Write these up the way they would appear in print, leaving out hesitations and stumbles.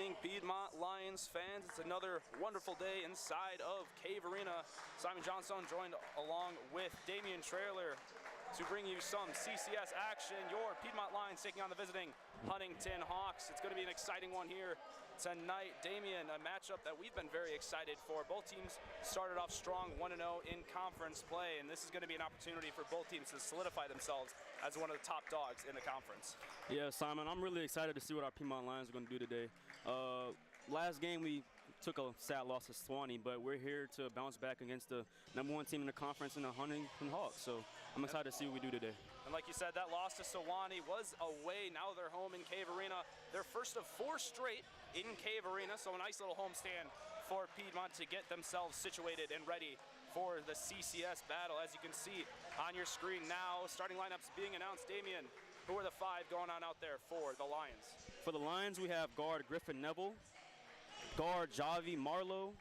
evening, Piedmont Lions fans. It's another wonderful day inside of Cave Arena. Simon Johnstone joined along with Damian Trailer to bring you some CCS action. Your Piedmont Lions taking on the visiting Huntingdon Hawks. It's going to be an exciting one here tonight. Damian, a matchup that we've been very excited for. Both teams started off strong 1-0 in conference play, and this is going to be an opportunity for both teams to solidify themselves as one of the top dogs in the conference. Yeah, Simon, I'm really excited to see what our Piedmont Lions are going to do today. Last game we took a sad loss to Sewanee, but we're here to bounce back against the #1 team in the conference in the Huntingdon Hawks. So I'm excited to see what we do today. And like you said, that loss to Sewanee was away. Now they're home in Cave Arena. Their first of 4 straight in Cave Arena, so a nice little homestand for Piedmont to get themselves situated and ready for the CCS battle. As you can see on your screen now, starting lineups being announced. Damian, who are the 5 going on out there for the Lions? For the Lions, we have guard Griffin Neville, guard Javi Marlowe,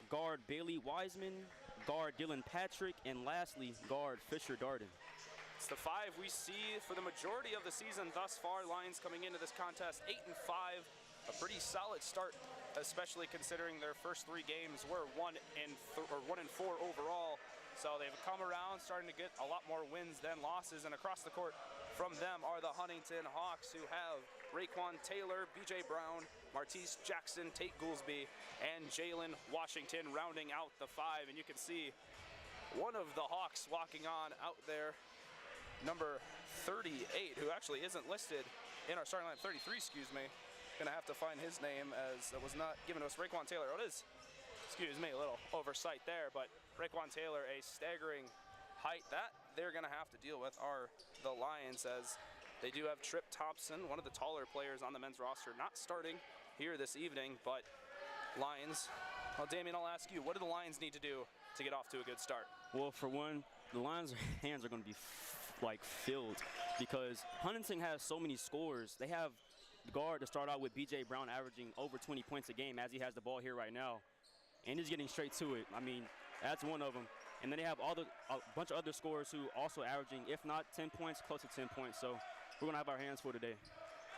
guard Bailey Wiseman, guard Dylan Patrick, and lastly, guard Fisher Darden. It's the 5 we see for the majority of the season thus far. Lions coming into this contest 8-5, a pretty solid start, especially considering their first 3 games were 1-4 overall. So they've come around, starting to get a lot more wins than losses. And across the court from them are the Huntingdon Hawks, who have Raekwon Taylor, BJ Brown, Martise Jackson, Tate Goolsby, and Jalen Washington rounding out the 5. And you can see one of the Hawks walking on out there, number 38, who actually isn't listed in our starting lineup. 33, excuse me. Gonna have to find his name, as that was not given to us. Raekwon Taylor. Oh, it is. Excuse me, a little oversight there, but Raekwon Taylor, a staggering height that they're gonna have to deal with are the Lions, as they do have Trip Thompson, one of the taller players on the men's roster, not starting here this evening. But Lions, well, Damian, I'll ask you, what do the Lions need to do to get off to a good start? Well, for one, the Lions' hands are going to be filled because Huntingdon has so many scores. They have the guard to start out with BJ Brown averaging over 20 points a game, as he has the ball here right now, and he's getting straight to it. I mean, that's one of them. And then they have a bunch of other scorers who also averaging, if not 10 points, close to 10 points. So we're going to have our hands full today.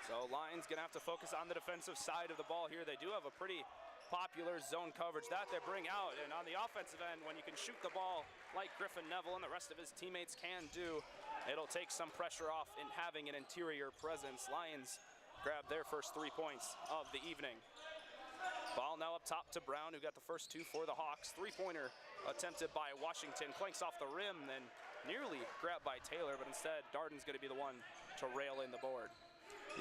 So Lions going to have to focus on the defensive side of the ball here. They do have a pretty popular zone coverage that they bring out. And on the offensive end, when you can shoot the ball like Griffin Neville and the rest of his teammates can do, it'll take some pressure off in having an interior presence. Lions grab their first 3 points of the evening. Ball now up top to Brown, who got the first 2 for the Hawks. 3-pointer attempted by Washington, clanks off the rim, then nearly grabbed by Taylor, but instead Darden's going to be the one to rail in the board.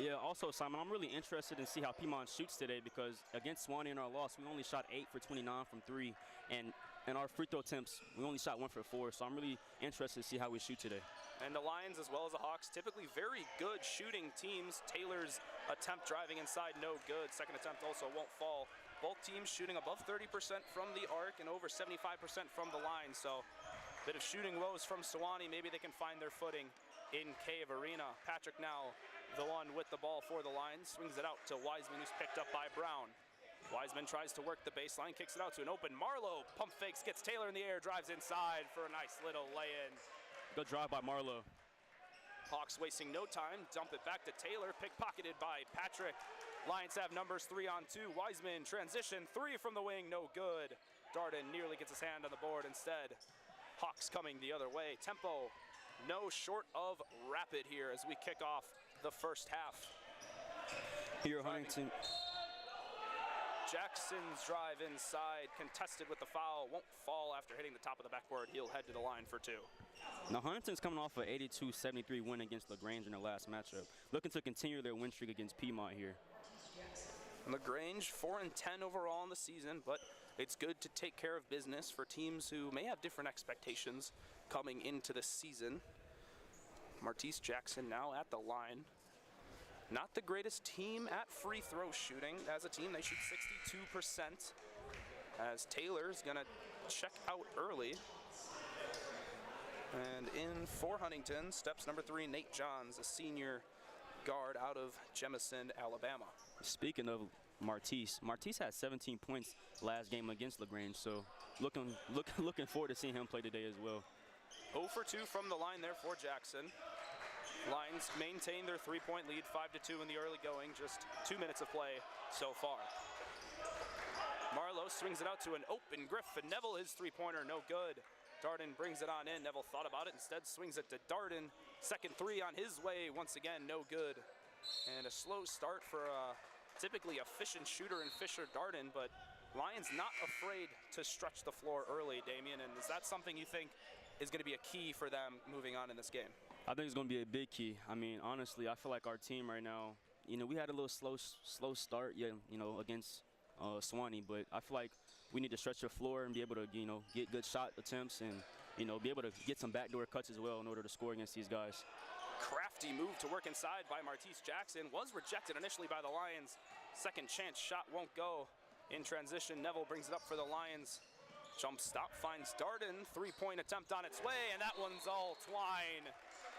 Yeah, also, Simon, I'm really interested in see how Piedmont shoots today, because against Sewanee in our loss, we only shot 8 for 29 from 3, and in our free throw attempts, we only shot 1 for 4, so I'm really interested to see how we shoot today. And the Lions, as well as the Hawks, typically very good shooting teams. Taylor's attempt driving inside, no good. Second attempt also won't fall. Both teams shooting above 30% from the arc and over 75% from the line, so a bit of shooting woes from Sewanee. Maybe they can find their footing in Cave Arena. Patrick now the one with the ball for the Lions, swings it out to Wiseman, who's picked up by Brown. Wiseman tries to work the baseline, kicks it out to an open Marlowe. Pump fakes, gets Taylor in the air, drives inside for a nice little lay-in. Good drive by Marlowe. Hawks wasting no time, dump it back to Taylor, pickpocketed by Patrick. Lions have numbers 3-on-2. Wiseman transition, 3 from the wing, no good. Darden nearly gets his hand on the board instead. Hawks coming the other way. Tempo no short of rapid here as we kick off the first half. Here, Huntingdon. Jackson's drive inside, contested with the foul, won't fall after hitting the top of the backboard. He'll head to the line for 2. Now, Huntington's coming off an 82-73 win against LaGrange in their last matchup, looking to continue their win streak against Piedmont here. LaGrange 4-10 overall in the season, but it's good to take care of business for teams who may have different expectations coming into the season. Martise Jackson now at the line. Not the greatest team at free throw shooting. As a team, they shoot 62%, as Taylor's gonna check out early. And in for Huntingdon, steps number 3, Nate Johns, a senior guard out of Jemison, Alabama. Speaking of Martise had 17 points last game against LaGrange, so looking forward to seeing him play today as well. 0 for 2 from the line there for Jackson. Lions maintain their 3-point lead, 5-2 in the early going, just 2 minutes of play so far. Marlowe swings it out to an open Griffin. Neville, his three-pointer, no good. Darden brings it on in. Neville thought about it, instead swings it to Darden. Second three on his way, once again, no good. And a slow start for a typically efficient shooter in Fisher Darden, but Lions not afraid to stretch the floor early, Damian, and is that something you think is going to be a key for them moving on in this game? I think it's going to be a big key. I mean, honestly, I feel like our team right now, we had a little slow start, against Swanee, but I feel like we need to stretch the floor and be able to, get good shot attempts and, be able to get some backdoor cuts as well in order to score against these guys. Crafty move to work inside by Martise Jackson. Was rejected initially by the Lions. Second chance shot won't go. In transition, Neville brings it up for the Lions. Jump stop finds Darden. Three-point attempt on its way, and that one's all Twine.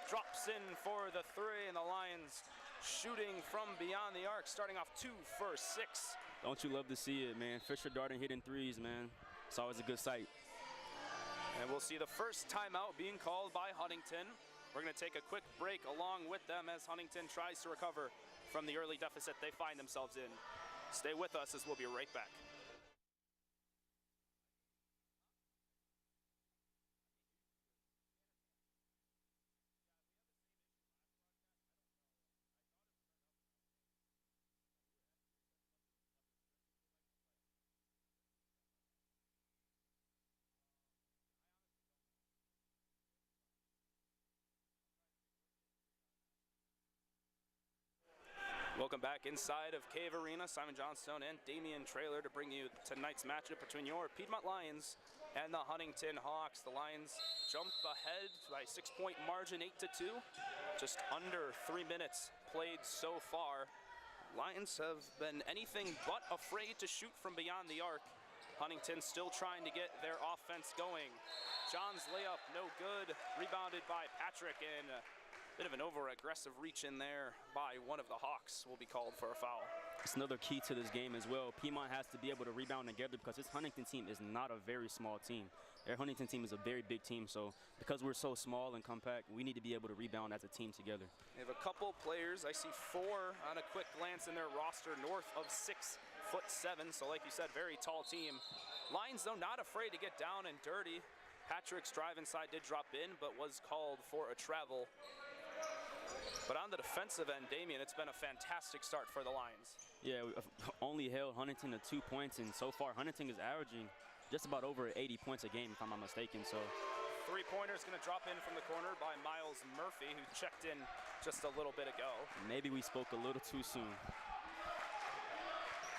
Drops in for the three, and the Lions shooting from beyond the arc, starting off 2 for 6. Don't you love to see it, man? Fisher Darden hitting threes, man. It's always a good sight. And we'll see the first timeout being called by Huntingdon. We're going to take a quick break along with them as Huntingdon tries to recover from the early deficit they find themselves in. Stay with us as we'll be right back. Welcome back inside of Cave Arena. Simon Johnstone and Damian Traylor to bring you tonight's matchup between your Piedmont Lions and the Huntingdon Hawks. The Lions jump ahead by a 6-point margin, 8-2. Just under 3 minutes played so far. Lions have been anything but afraid to shoot from beyond the arc. Huntingdon still trying to get their offense going. John's layup, no good. Rebounded by Patrick, and bit of an over-aggressive reach in there by one of the Hawks will be called for a foul. It's another key to this game as well. Piedmont has to be able to rebound together because this Huntingdon team is not a very small team. Their Huntingdon team is a very big team, so because we're so small and compact, we need to be able to rebound as a team together. They have a couple players. I see 4 on a quick glance in their roster, north of 6'7", so like you said, very tall team. Lions, though, not afraid to get down and dirty. Patrick's drive inside did drop in, but was called for a travel. But on the defensive end, Damian, it's been a fantastic start for the Lions. Yeah, we only held Huntingdon to 2 points, and so far Huntingdon is averaging just about over 80 points a game, if I'm not mistaken. So, three-pointer is going to drop in from the corner by Miles Murphy, who checked in just a little bit ago. Maybe we spoke a little too soon.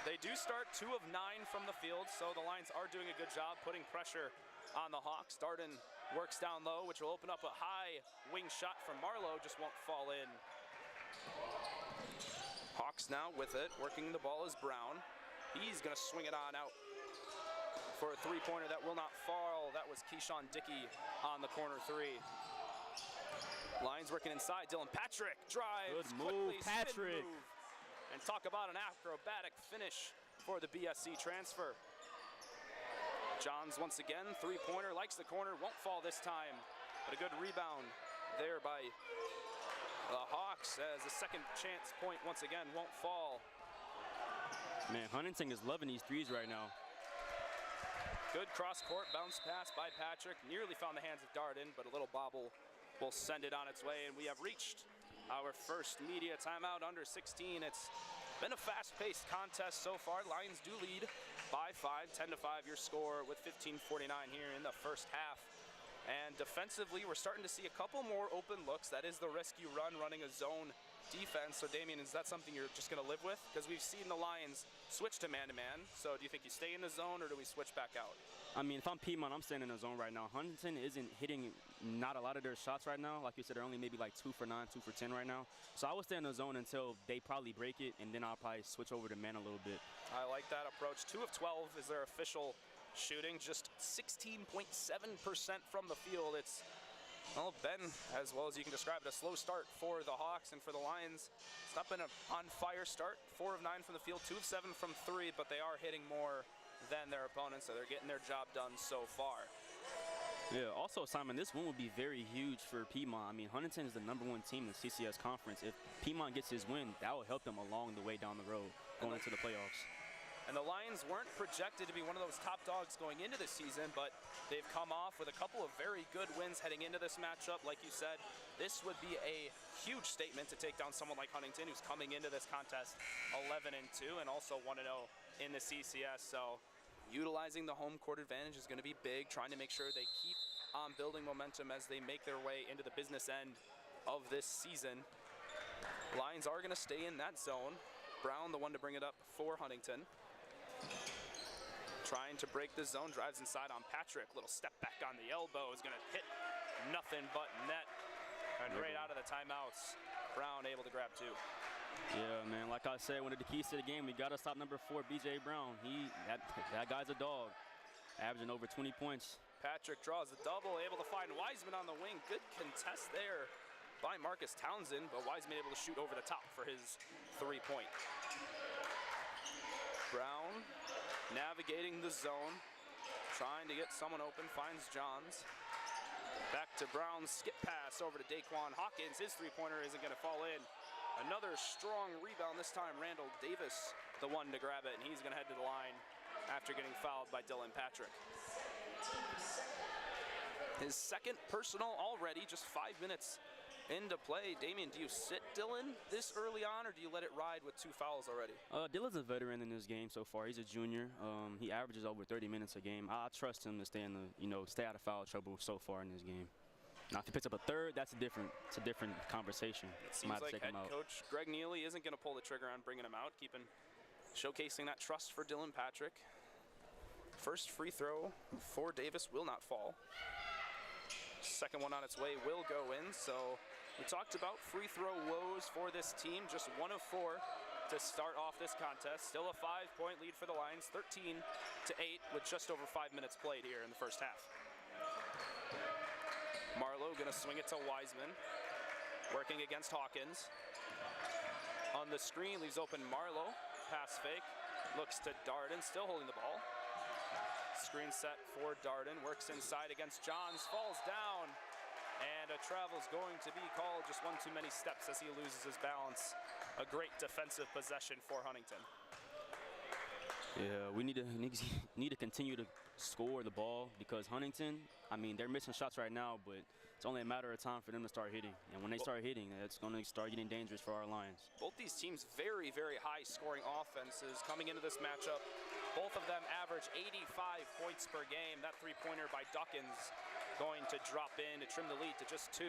They do start 2 of 9 from the field, so the Lions are doing a good job putting pressure on the Hawks. Darden works down low, which will open up a high wing shot from Marlowe, just won't fall in. Hawks now with it, working the ball is Brown. He's gonna swing it on out for a three-pointer that will not fall. That was Keyshawn Dickey on the corner 3. Lions working inside, Dylan Patrick drives. Good move, quickly, Patrick. move. And talk about an acrobatic finish for the BSC transfer. Johns once again, three-pointer, likes the corner, won't fall this time. But a good rebound there by the Hawks as the second chance point once again won't fall. Man, Huntingdon is loving these threes right now. Good cross-court bounce pass by Patrick. Nearly found the hands of Darden, but a little bobble will send it on its way. And we have reached our first media timeout under 16. It's been a fast-paced contest so far. Lions do lead by 5, 10-5 your score with 15:49 here in the first half. And defensively, we're starting to see a couple more open looks. That is the rescue run, running a zone defense. So Damian, is that something you're just gonna live with? Because we've seen the Lions switch to man-to-man. So do you think you stay in the zone or do we switch back out? I mean, if I'm Piedmont, I'm staying in the zone right now. Huntingdon isn't hitting not a lot of their shots right now. Like you said, they're only maybe like 2 for 9, 2 for 10 right now. So I would stay in the zone until they probably break it, and then I'll probably switch over to man a little bit. I like that approach. 2 of 12 is their official shooting, just 16.7% from the field. It's, well, been, as well as you can describe it, a slow start for the Hawks, and for the Lions, it's not been an on-fire start. 4 of 9 from the field, 2 of 7 from 3, but they are hitting more than their opponents, so they're getting their job done so far. Yeah, also, Simon, this win would be very huge for Piedmont. I mean, Huntington is the #1 team in the CCS conference. If Piedmont gets his win, that will help them along the way down the road going into the playoffs. And the Lions weren't projected to be one of those top dogs going into the season, but they've come off with a couple of very good wins heading into this matchup. Like you said, this would be a huge statement to take down someone like Huntington, who's coming into this contest 11-2 and also 1-0 in the CCS. So utilizing the home court advantage is going to be big, trying to make sure they keep on building momentum as they make their way into the business end of this season. Lions are going to stay in that zone. Brown, the one to bring it up for Huntington. Trying to break the zone, drives inside on Patrick. Little step back on the elbow is going to hit nothing but net. And right out of the timeouts, Brown able to grab 2. Yeah, man, like I said, one of the keys to the game, we got to stop number 4, B.J. Brown. That guy's a dog, averaging over 20 points. Patrick draws the double, able to find Wiseman on the wing. Good contest there by Marcus Townsend, but Wiseman able to shoot over the top for his 3-point. Brown navigating the zone, trying to get someone open, finds Johns. Back to Brown's skip pass over to Daquan Hawkins. His 3-pointer isn't going to fall in. Another strong rebound, this time Randall Davis, the one to grab it, and he's going to head to the line after getting fouled by Dylan Patrick. His second personal already, just 5 minutes into play. Damian, do you sit Dylan this early on, or do you let it ride with 2 fouls already? Dylan's a veteran in this game so far. He's a junior. He averages over 30 minutes a game. I trust him to stay in the, stay out of foul trouble so far in this game. Now, if he picks up a third, it's a different conversation. It seems like head coach Greg Neely isn't going to pull the trigger on bringing him out, showcasing that trust for Dylan Patrick. First free throw for Davis will not fall. Second one on its way will go in. So we talked about free throw woes for this team. Just 1 of 4 to start off this contest. Still a 5-point lead for the Lions, 13-8 with just over 5 minutes played here in the first half. Marlowe gonna swing it to Wiseman, working against Hawkins. On the screen, leaves open Marlowe, pass fake, looks to Darden, still holding the ball. Screen set for Darden, works inside against Johns, falls down, and a travel's going to be called. Just one too many steps as he loses his balance. A great defensive possession for Huntington. Yeah, we need to continue to score the ball because Huntington, I mean, they're missing shots right now, but it's only a matter of time for them to start hitting. And when they start hitting, it's going to start getting dangerous for our Lions. Both these teams very, very high scoring offenses coming into this matchup. Both of them average 85 points per game. That 3-pointer by Dawkins going to drop in to trim the lead to just 2.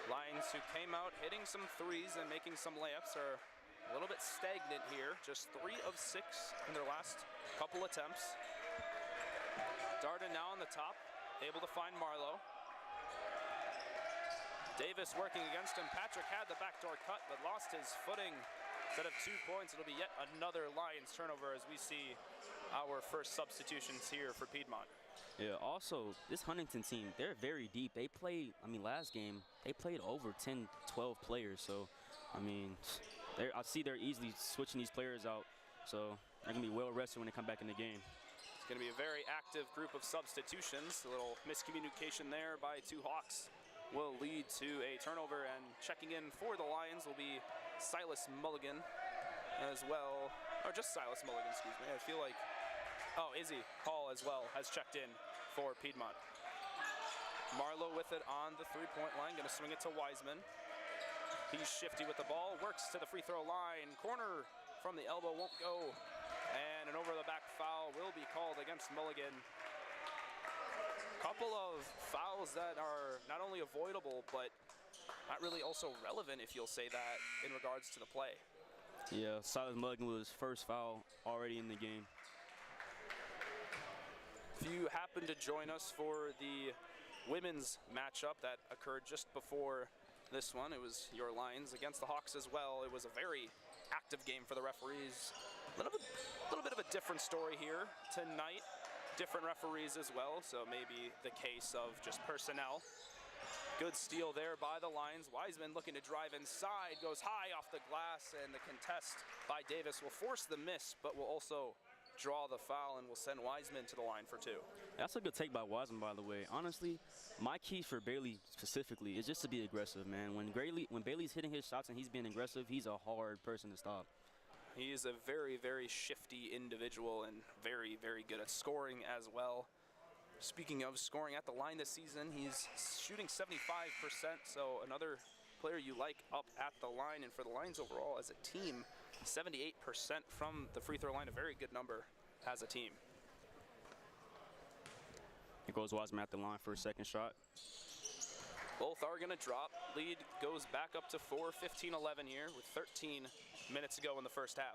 Lions, who came out hitting some threes and making some layups, are a little bit stagnant here. Just 3 of 6 in their last couple attempts. Darden now on the top, able to find Marlowe. Davis working against him. Patrick had the backdoor cut, but lost his footing. Instead of 2 points, it'll be yet another Lions turnover as we see our first substitutions here for Piedmont. Yeah, also, this Huntington team, they're very deep. They played, I mean, last game, they played over 10, 12 players. So, I mean, I see they're easily switching these players out. So, they're going to be well rested when they come back in the game. It's going to be a very active group of substitutions. A little miscommunication there by 2 Hawks will lead to a turnover, and checking in for the Lions will be Silas Mulligan as well. Or just Silas Mulligan, excuse me. I feel like, Izzy Hall as well has checked in for Piedmont. Marlowe with it on the 3-point line, gonna swing it to Wiseman. He's shifty with the ball, works to the free throw line. Corner from the elbow won't go. And an over the back foul will be called against Mulligan. Couple of fouls that are not only avoidable, but not really also relevant, if you'll say that, in regards to the play. Yeah, Silas Mulligan was first foul already in the game. If you happen to join us for the women's matchup that occurred just before this one, it was your Lions against the Hawks as well. It was a very active game for the referees. A little bit of a different story here tonight. Different referees as well, so maybe the case of just personnel. Good steal there by the Lions. Wiseman looking to drive inside, goes high off the glass, and the contest by Davis will force the miss, but will also draw the foul and will send Wiseman to the line for 2. That's a good take by Wiseman, by the way. Honestly, my key for Bailey specifically is just to be aggressive, man. When Bailey's hitting his shots and he's being aggressive, he's a hard person to stop. He is a very, very shifty individual and very, very good at scoring as well. Speaking of scoring at the line this season, he's shooting 75%, so another player you like up at the line. And for the Lions overall as a team, 78% from the free throw line, a very good number as a team. Here goes Wiseman at the line for a second shot. Both are going to drop. Lead goes back up to 4, 15-11 here with 13 minutes to go in the first half.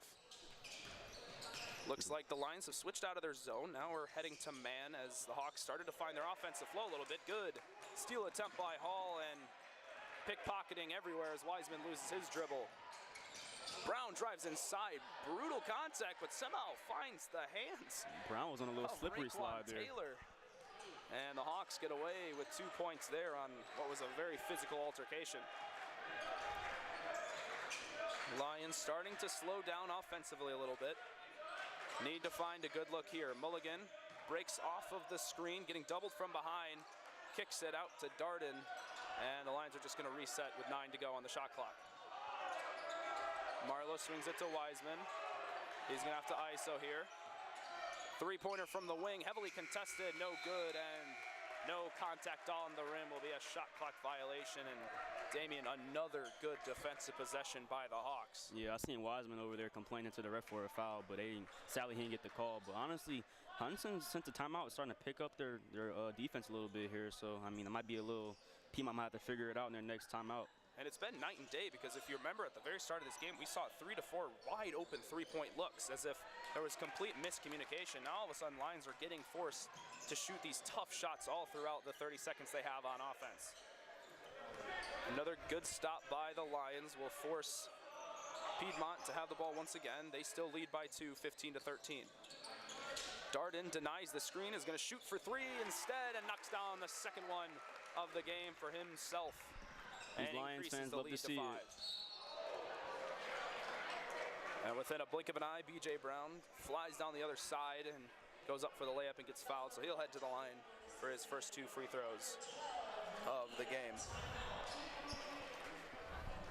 Looks like the Lions have switched out of their zone. Now we're heading to man as the Hawks started to find their offensive flow a little bit. Good steal attempt by Hall and pickpocketing everywhere as Wiseman loses his dribble. Brown drives inside. Brutal contact, but somehow finds the hands. Brown was on a little slippery slide there. Taylor. And the Hawks get away with 2 points there on what was a very physical altercation. Lions starting to slow down offensively a little bit. Need to find a good look here. Mulligan breaks off of the screen, getting doubled from behind, kicks it out to Darden, and the Lions are just going to reset with 9 to go on the shot clock. Marlowe swings it to Wiseman. He's going to have to ISO here. Three-pointer from the wing, heavily contested, no good, and no contact on the rim will be a shot clock violation. And Damian, another good defensive possession by the Hawks. Yeah, I seen Wiseman over there complaining to the ref for a foul, but sadly he didn't get the call. But honestly, Huntingdon, since the timeout, is starting to pick up their defense a little bit here. So, I mean, it might be a little, Piedmont might have to figure it out in their next timeout. And it's been night and day because if you remember at the very start of this game, we saw 3 to 4 wide open three-point looks as if there was complete miscommunication. Now all of a sudden Lions are getting forced to shoot these tough shots all throughout the 30 seconds they have on offense. Another good stop by the Lions will force Piedmont to have the ball once again. They still lead by 2, 15 to 13. Darden denies the screen, is going to shoot for 3 instead and knocks down the second one of the game for himself. These Lions fans love to see it. And within a blink of an eye, B.J. Brown flies down the other side and goes up for the layup and gets fouled, so he'll head to the line for his first 2 free throws of the game.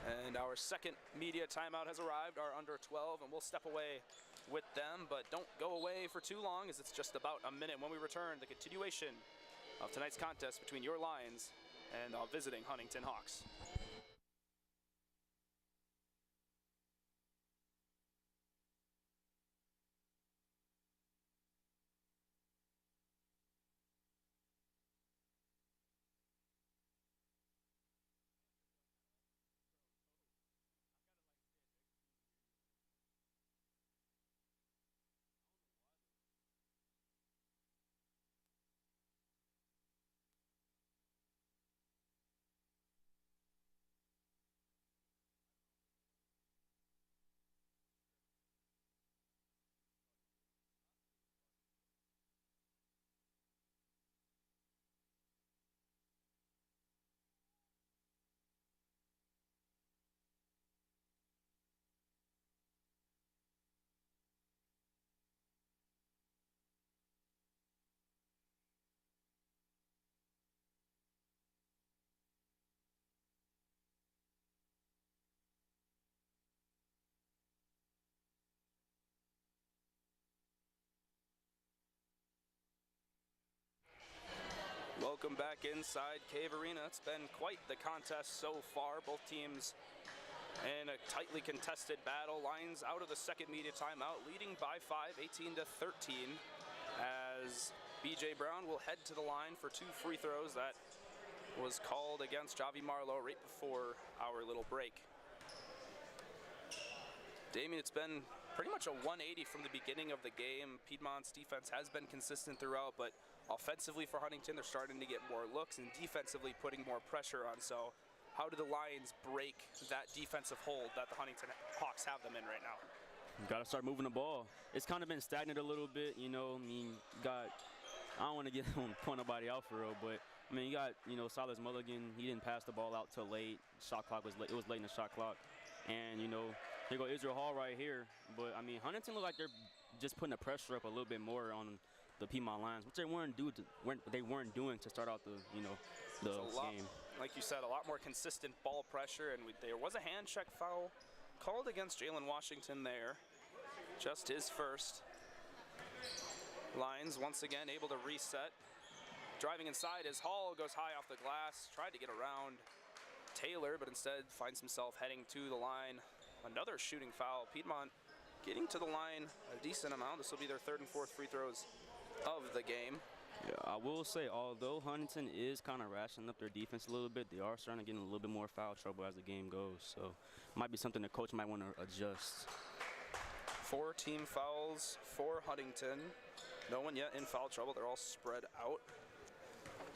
And our second media timeout has arrived, our under 12, and we'll step away with them, but don't go away for too long as it's just about a minute. When we return, the continuation of tonight's contest between your Lions and our visiting Huntingdon Hawks. Welcome back inside Cave Arena. It's been quite the contest so far. Both teams in a tightly contested battle. Lions out of the second media timeout, leading by 5, 18 to 13, as B.J. Brown will head to the line for 2 free throws. That was called against Javi Marlowe right before our little break. Damian, it's been pretty much a 180 from the beginning of the game. Piedmont's defense has been consistent throughout, but offensively for Huntingdon, they're starting to get more looks and defensively putting more pressure on. So how do the Lions break that defensive hold that the Huntingdon Hawks have them in right now? You got to start moving the ball. It's kind of been stagnant a little bit, you know. I mean, I don't want to point nobody out for real, but I mean, you got, Silas Mulligan. He didn't pass the ball out till late. Shot clock was late. It was late in the shot clock. And, here go Israel Hall right here. But, I mean, Huntingdon look like they're just putting the pressure up a little bit more on the Piedmont Lions, which they weren't doing to start out the game. Like you said, a lot more consistent ball pressure, and there was a hand check foul called against Jalen Washington there. Just his first. Lions once again able to reset. Driving inside as Hall goes high off the glass, tried to get around Taylor, but instead finds himself heading to the line. Another shooting foul. Piedmont getting to the line a decent amount. This will be their third and fourth free throws of the game. Yeah, I will say, although Huntingdon is kind of rationing up their defense a little bit, they are starting to get in a little bit more foul trouble as the game goes. So might be something the coach might want to adjust. 4 team fouls for Huntingdon. No one yet in foul trouble. They're all spread out.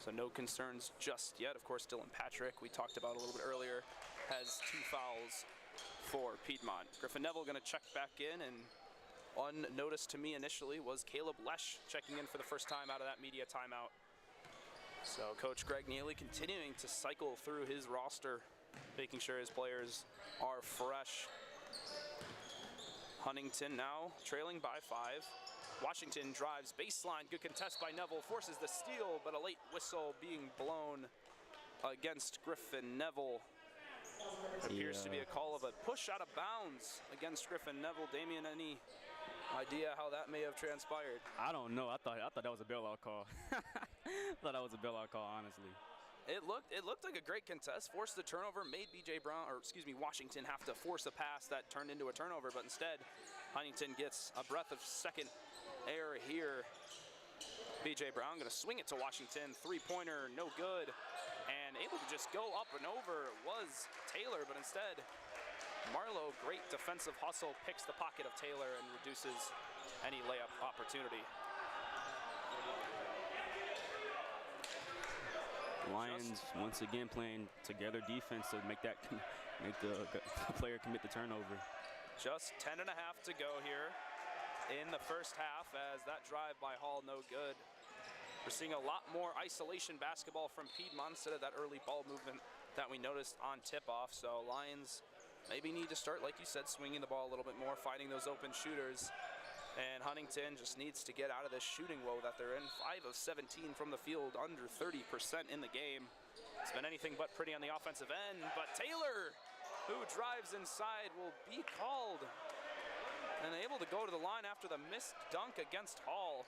So no concerns just yet. Of course, Dylan Patrick, we talked about a little bit earlier, has 2 fouls for Piedmont. Griffin Neville going to check back in, and unnoticed to me initially was Caleb Lesh checking in for the first time out of that media timeout. So Coach Greg Neely continuing to cycle through his roster, making sure his players are fresh. Huntingdon now trailing by 5. Washington drives baseline, good contest by Neville, forces the steal, but a late whistle being blown against Griffin Neville. Appears to be a call of a push out of bounds against Griffin Neville. Damian, any idea how that may have transpired? I don't know. I thought that was a bailout call. I thought that was a bailout call, honestly. It looked like a great contest. Forced the turnover, made Washington have to force a pass that turned into a turnover, but instead Huntingdon gets a breath of second air here. BJ Brown gonna swing it to Washington. 3-pointer, no good. And able to just go up and over was Taylor, but instead Marlowe, great defensive hustle, picks the pocket of Taylor and reduces any layup opportunity. Lions once again playing together defense to make the player commit the turnover. Just 10.5 to go here in the first half, as that drive by Hall no good. We're seeing a lot more isolation basketball from Piedmont instead of that early ball movement that we noticed on tip-off. So Lions maybe need to start, like you said, swinging the ball a little bit more, finding those open shooters. And Huntingdon just needs to get out of this shooting woe that they're in. 5 of 17 from the field, under 30% in the game. It's been anything but pretty on the offensive end, but Taylor, who drives inside, will be called. And able to go to the line after the missed dunk against Hall.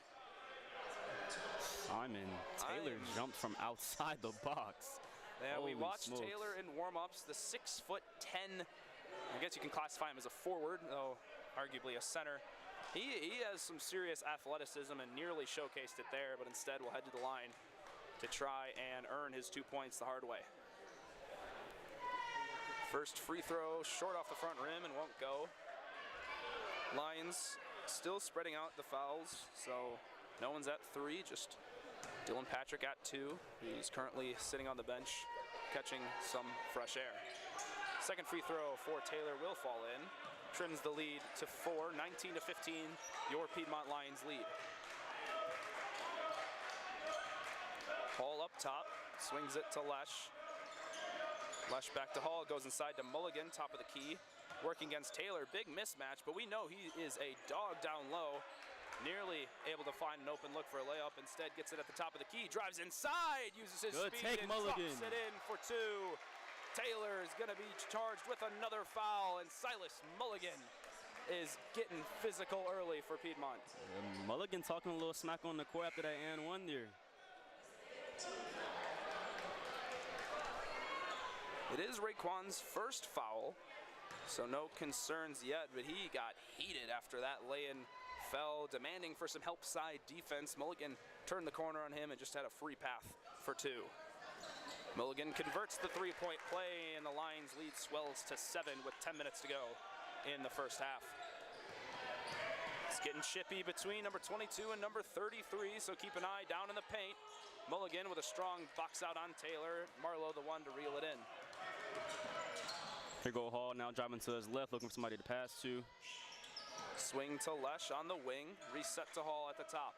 Simon Taylor jumped from outside the box. Yeah, we watched smokes. Taylor in warm-ups, the 6'10". I guess you can classify him as a forward, though arguably a center. He has some serious athleticism and nearly showcased it there, but instead will head to the line to try and earn his 2 points the hard way. First free throw short off the front rim and won't go. Lions still spreading out the fouls, so no one's at 3, just Dylan Patrick at 2. He's currently sitting on the bench, catching some fresh air. Second free throw for Taylor will fall in. Trims the lead to 4, 19-15, your Piedmont Lions lead. Hall up top, swings it to Lesh. Lesh back to Hall, goes inside to Mulligan, top of the key. Working against Taylor, big mismatch, but we know he is a dog down low. Nearly able to find an open look for a layup, instead gets it at the top of the key, drives inside, uses his speed and drops it in for 2. Taylor is gonna be charged with another foul, and Silas Mulligan is getting physical early for Piedmont. Mulligan talking a little smack on the court after that and 1 there. It is Raekwon's first foul, so no concerns yet, but he got heated after that lay-in fell, demanding for some help side defense. Mulligan turned the corner on him and just had a free path for 2. Mulligan converts the 3-point play, and the Lions lead swells to 7 with 10 minutes to go in the first half. It's getting chippy between number 22 and number 33, so keep an eye down in the paint. Mulligan with a strong box out on Taylor. Marlowe the one to reel it in. Here go Hall now driving to his left, looking for somebody to pass to. Swing to Lesh on the wing, reset to Hall at the top.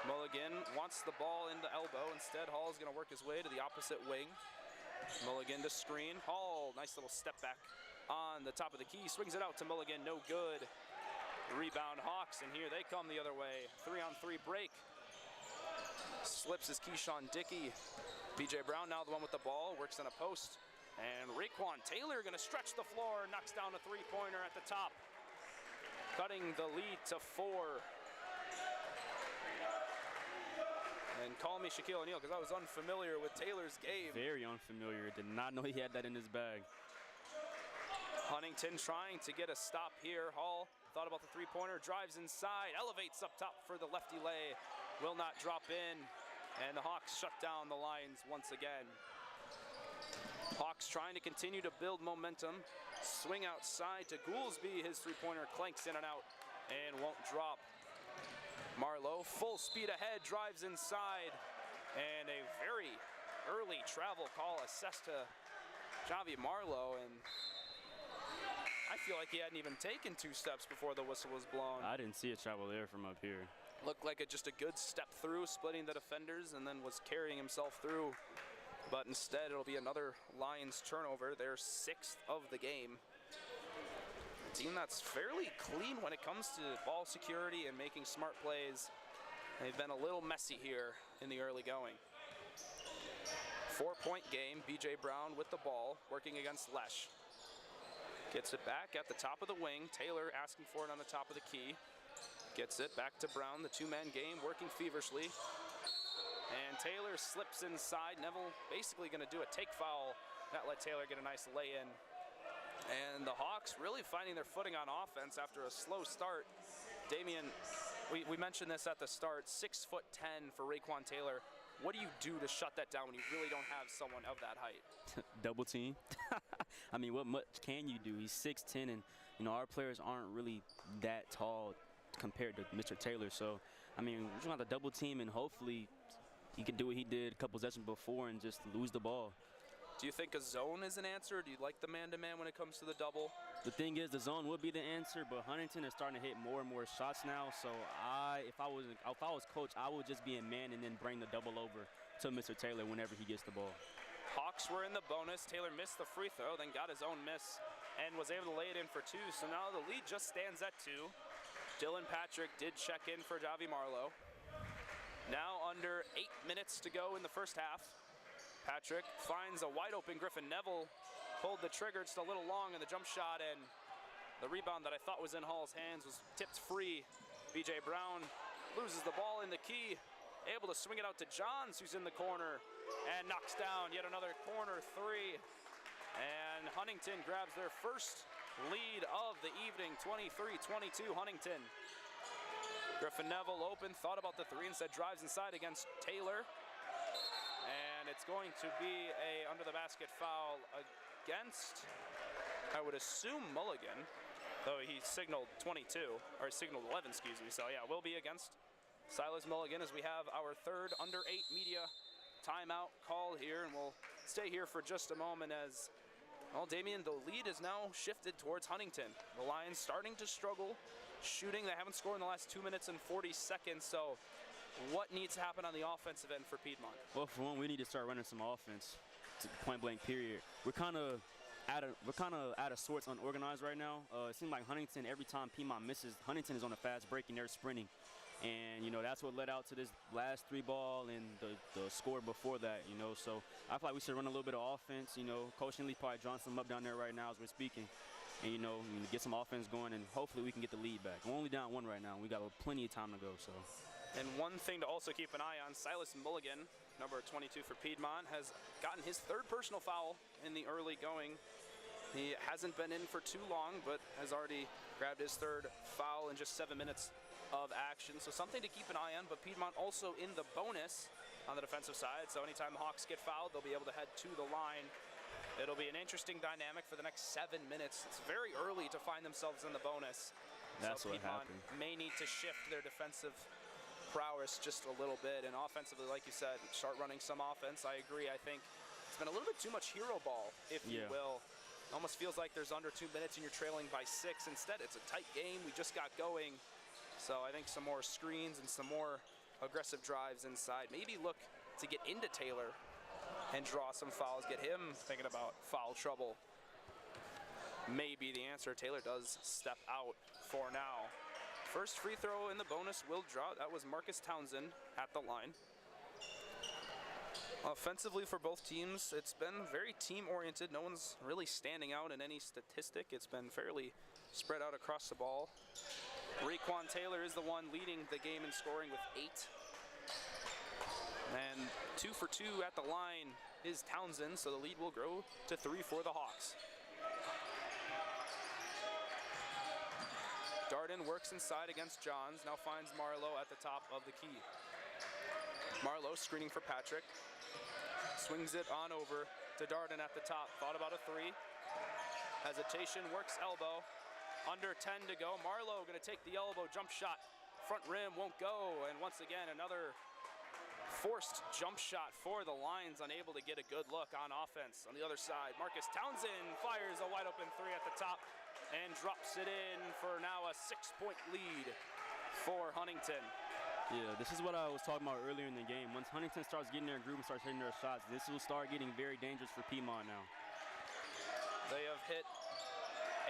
Mulligan wants the ball in the elbow. Instead, Hall is going to work his way to the opposite wing. Mulligan to screen. Hall, nice little step back on the top of the key. Swings it out to Mulligan, no good. Rebound Hawks, and here they come the other way. 3-on-3 break. Slips is Keyshawn Dickey. BJ Brown now the one with the ball, works in a post. And Raekwon Taylor gonna stretch the floor, knocks down a three-pointer at the top. Cutting the lead to 4. And call me Shaquille O'Neal because I was unfamiliar with Taylor's game. Very unfamiliar. Did not know he had that in his bag. Huntingdon trying to get a stop here. Hall thought about the three-pointer, drives inside, elevates up top for the lefty lay. Will not drop in, and the Hawks shut down the Lions once again. Hawks trying to continue to build momentum. Swing outside to Goolsby. His three-pointer clanks in and out and won't drop. Marlowe, full speed ahead, drives inside, and a very early travel call assessed to Javi Marlowe, and I feel like he hadn't even taken 2 steps before the whistle was blown. I didn't see a travel there from up here. Looked like just a good step through, splitting the defenders, and then was carrying himself through. But instead, it'll be another Lions turnover, their 6th of the game. A team that's fairly clean when it comes to ball security and making smart plays. They've been a little messy here in the early going. 4-point game, BJ Brown with the ball, working against Lesh. Gets it back at the top of the wing. Taylor asking for it on the top of the key. Gets it back to Brown, the 2-man game, working feverishly. And Taylor slips inside. Neville basically gonna do a take foul. That let Taylor get a nice lay-in. And the Hawks really finding their footing on offense after a slow start. Damian, we mentioned this at the start, 6'10" for Raekwon Taylor. What do you do to shut that down when you really don't have someone of that height? Double team. I mean, what much can you do? He's 6'10", and our players aren't really that tall compared to Mr. Taylor. So, I mean, we're just gonna have to double team, and hopefully he can do what he did a couple sessions before and just lose the ball. Do you think a zone is an answer? Do you like the man-to-man when it comes to the double? The thing is, the zone would be the answer, but Huntingdon is starting to hit more and more shots now. So if I was coach, I would just be a man and then bring the double over to Mr. Taylor whenever he gets the ball. Hawks were in the bonus. Taylor missed the free throw, then got his own miss and was able to lay it in for 2. So now the lead just stands at 2. Dylan Patrick did check in for Javi Marlowe. Now under 8 minutes to go in the first half. Patrick finds a wide open Griffin. Neville pulled the trigger just a little long in the jump shot, and the rebound that I thought was in Hall's hands was tipped free. BJ Brown loses the ball in the key, able to swing it out to Johns, who's in the corner, and knocks down yet another corner 3. And Huntingdon grabs their first lead of the evening, 23-22 Huntingdon. Griffin Neville open, thought about the 3, instead drives inside against Taylor. And it's going to be a under the basket foul against, I would assume, Mulligan, though he signaled 22, or signaled 11, excuse me. So yeah, will be against Silas Mulligan as we have our third under 8 media timeout call here, and we'll stay here for just a moment as, well, Damian, the lead is now shifted towards Huntingdon. The Lions starting to struggle shooting. They haven't scored in the last 2 minutes and 40 seconds, so what needs to happen on the offensive end for Piedmont? Well, for one, we need to start running some offense. Point blank, period. We're kind of out of sorts, unorganized right now. It seems like Huntingdon, every time Piedmont misses, Huntingdon is on a fast break and they're sprinting. And that's what led out to this last 3 ball and the score before that. So I feel like we should run a little bit of offense. Coach Henley probably drawing some up down there right now as we're speaking. And get some offense going, and hopefully we can get the lead back. We're only down 1 right now. We got plenty of time to go. So. And one thing to also keep an eye on, Silas Mulligan, number 22 for Piedmont, has gotten his 3rd personal foul in the early going. He hasn't been in for too long, but has already grabbed his 3rd foul in just 7 minutes of action. So something to keep an eye on, but Piedmont also in the bonus on the defensive side. So anytime the Hawks get fouled, they'll be able to head to the line. It'll be an interesting dynamic for the next 7 minutes. It's very early to find themselves in the bonus. That's so what Piedmont happened. may need to shift their defensive prowess just a little bit, and offensively, like you said, start running some offense. I agree. I think it's been a little bit too much hero ball, if you will. It almost feels like there's under 2 minutes and you're trailing by 6. Instead, it's a tight game. We just got going. So I think some more screens and some more aggressive drives inside. Maybe look to get into Taylor and draw some fouls, get him thinking about foul trouble. Maybe the answer. Taylor does step out for now. First free throw in the bonus will draw. That was Marcus Townsend at the line. Offensively for both teams, it's been very team-oriented. No one's really standing out in any statistic. It's been fairly spread out across the ball. Raekwon Taylor is the one leading the game in scoring with 8. And 2 for 2 at the line is Townsend, so the lead will grow to 3 for the Hawks. Darden works inside against Johns, now finds Marlowe at the top of the key. Marlowe screening for Patrick. Swings it on over to Darden at the top. Thought about a 3. Hesitation, works elbow. Under 10 to go. Marlowe gonna take the elbow jump shot. Front rim won't go, and once again another forced jump shot for the Lions, unable to get a good look on offense. On the other side, Marcus Townsend fires a wide open 3 at the top and drops it in for now a 6-point lead for Huntington. Yeah, this is what I was talking about earlier in the game. Once Huntington starts getting their groove and starts hitting their shots, this will start getting very dangerous for Piedmont now. They have hit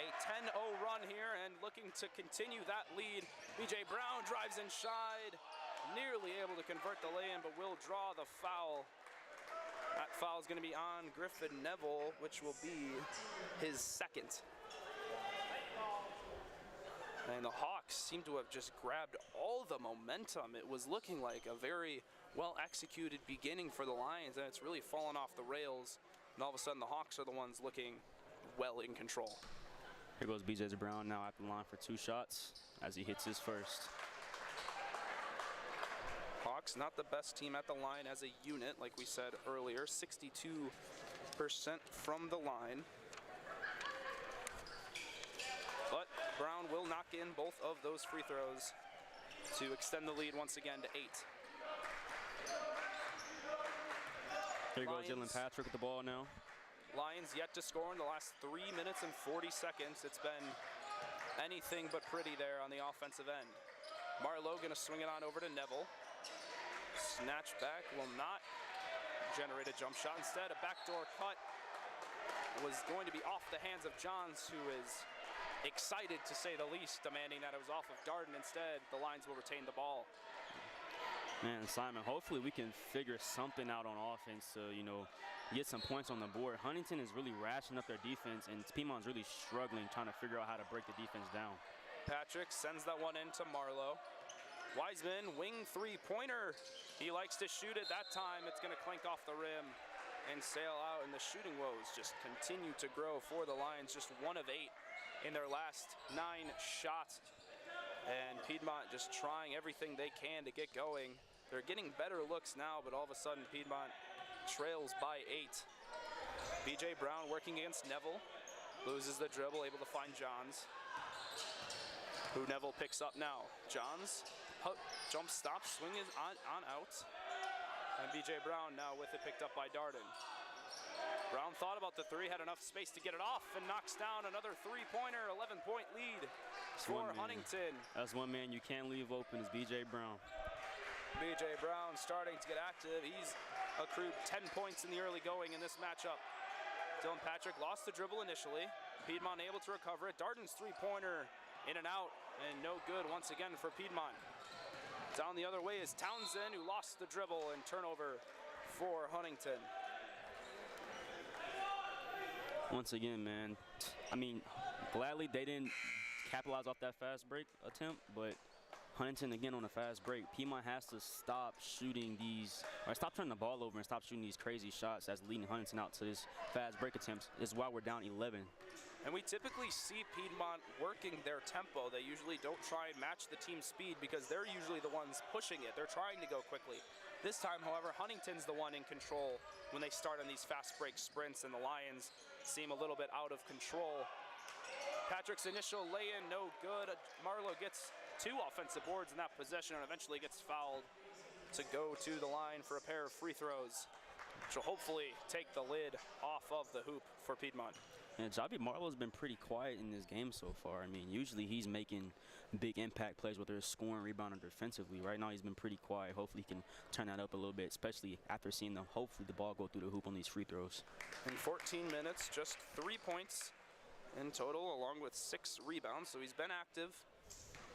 a 10-0 run here and looking to continue that lead. B.J. Brown drives inside, nearly able to convert the lay-in, but will draw the foul. That foul is going to be on Griffin Neville, which will be his second. And the Hawks seem to have just grabbed all the momentum. It was looking like a very well-executed beginning for the Lions, and it's really fallen off the rails. And all of a sudden, the Hawks are the ones looking well in control. Here goes B.J. Brown now at the line for 2 shots as he hits his first. Hawks not the best team at the line as a unit, like we said earlier. 62% from the line. But Brown will knock in both of those free throws to extend the lead once again to 8. Here goes Dylan Patrick with the ball now. Lions yet to score in the last 3 minutes and 40 seconds. It's been anything but pretty there on the offensive end. Marlowe gonna swing it on over to Neville. Snatch back will not generate a jump shot. Instead, a backdoor cut was going to be off the hands of Johns, who is excited to say the least, demanding that it was off of Darden. Instead, the Lions will retain the ball. Man, Simon, hopefully we can figure something out on offense to, get some points on the board. Huntington is really ratcheting up their defense, and Piedmont's really struggling trying to figure out how to break the defense down. Patrick sends that one in to Marlowe. Wiseman, wing 3-pointer. He likes to shoot it. That time it's going to clink off the rim and sail out, and the shooting woes just continue to grow for the Lions. Just 1 of 8 in their last 9 shots. And Piedmont just trying everything they can to get going. They're getting better looks now, but all of a sudden Piedmont trails by 8. B.J. Brown working against Neville. Loses the dribble, able to find Johns, who Neville picks up now. Johns, jump stop, swing is on out. And B.J. Brown now with it picked up by Darden. Brown thought about the 3, had enough space to get it off, and knocks down another 3-pointer, 11-point lead for Huntington. That's one man you can't leave open is B.J. Brown. B.J. Brown starting to get active. He's accrued 10 points in the early going in this matchup. Dylan Patrick lost the dribble initially. Piedmont able to recover it. Darden's 3-pointer in and out, and no good once again for Piedmont. Down the other way is Townsend, who lost the dribble, and turnover for Huntington. Once again, man, gladly they didn't capitalize off that fast break attempt, but Huntington again on a fast break. Piedmont has to stop shooting stop turning the ball over and stop shooting these crazy shots that's leading Huntington out to this fast break attempts. This is why we're down 11. And we typically see Piedmont working their tempo. They usually don't try and match the team speed because they're usually the ones pushing it. They're trying to go quickly. This time, however, Huntington's the one in control when they start on these fast break sprints, and the Lions seem a little bit out of control. Patrick's initial lay-in, no good. Marlowe gets 2 offensive boards in that possession and eventually gets fouled to go to the line for a pair of free throws, which will hopefully take the lid off of the hoop for Piedmont. And Javi Marlowe's been pretty quiet in this game so far. Usually he's making big impact plays, whether it's scoring, rebounding, defensively. Right now he's been pretty quiet. Hopefully he can turn that up a little bit, especially after seeing hopefully the ball go through the hoop on these free throws. In 14 minutes, just 3 points in total, along with 6 rebounds. So he's been active.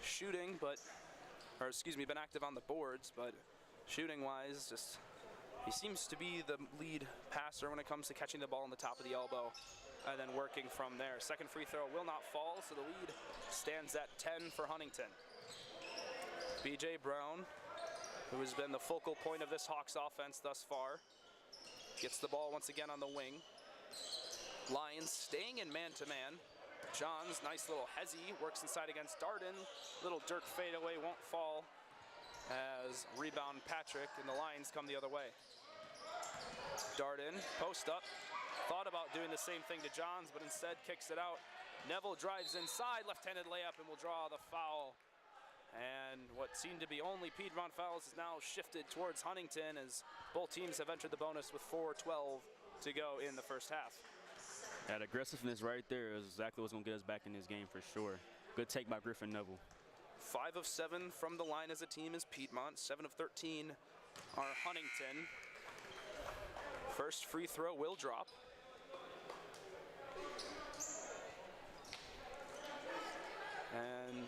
shooting, been active on the boards, but shooting-wise, just he seems to be the lead passer when it comes to catching the ball on the top of the elbow and then working from there. Second free throw will not fall, so the lead stands at 10 for Huntington. B.J. Brown, who has been the focal point of this Hawks offense thus far, gets the ball once again on the wing. Lions staying in man-to-man. Johns, nice little hezzy, works inside against Darden. Little Dirk fadeaway won't fall as rebound Patrick, and the Lions come the other way. Darden, post up, thought about doing the same thing to Johns, but instead kicks it out. Neville drives inside, left-handed layup, and will draw the foul. And what seemed to be only Piedmont fouls is now shifted towards Huntington as both teams have entered the bonus with 4:12 to go in the first half. That aggressiveness right there is exactly what's going to get us back in this game for sure. Good take by Griffin Neville. 5 of 7 from the line as a team is Piedmont. 7 of 13 are Huntington. First free throw will drop. And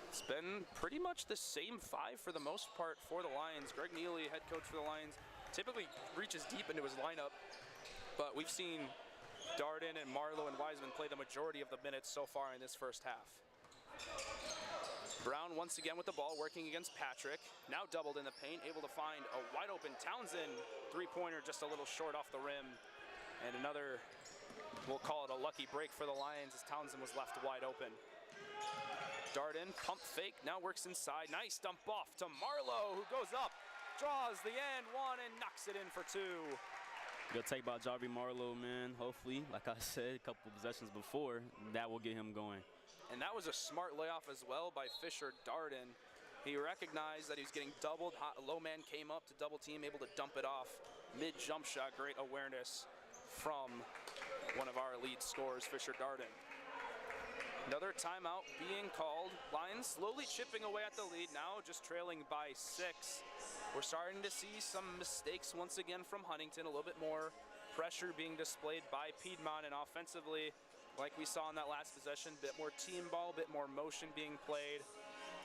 it's been pretty much the same 5 for the most part for the Lions. Greg Neely, head coach for the Lions, typically reaches deep into his lineup, but we've seen Darden and Marlowe and Wiseman play the majority of the minutes so far in this first half. Brown once again with the ball, working against Patrick. Now doubled in the paint, able to find a wide open Townsend three-pointer just a little short off the rim. And another, we'll call it a lucky break for the Lions as Townsend was left wide open. Darden, pump fake, now works inside. Nice dump off to Marlowe, who goes up, draws the and one, and knocks it in for 2. Good take by Javi Marlowe, man. Hopefully, like I said a couple of possessions before, that will get him going. And that was a smart layoff as well by Fisher Darden. He recognized that he was getting doubled. Low man came up to double team, able to dump it off. Mid jump shot, great awareness from one of our lead scorers, Fisher Darden. Another timeout being called. Lions slowly chipping away at the lead, now just trailing by 6. We're starting to see some mistakes once again from Huntington, a little bit more pressure being displayed by Piedmont, and offensively, like we saw in that last possession, bit more team ball, bit more motion being played,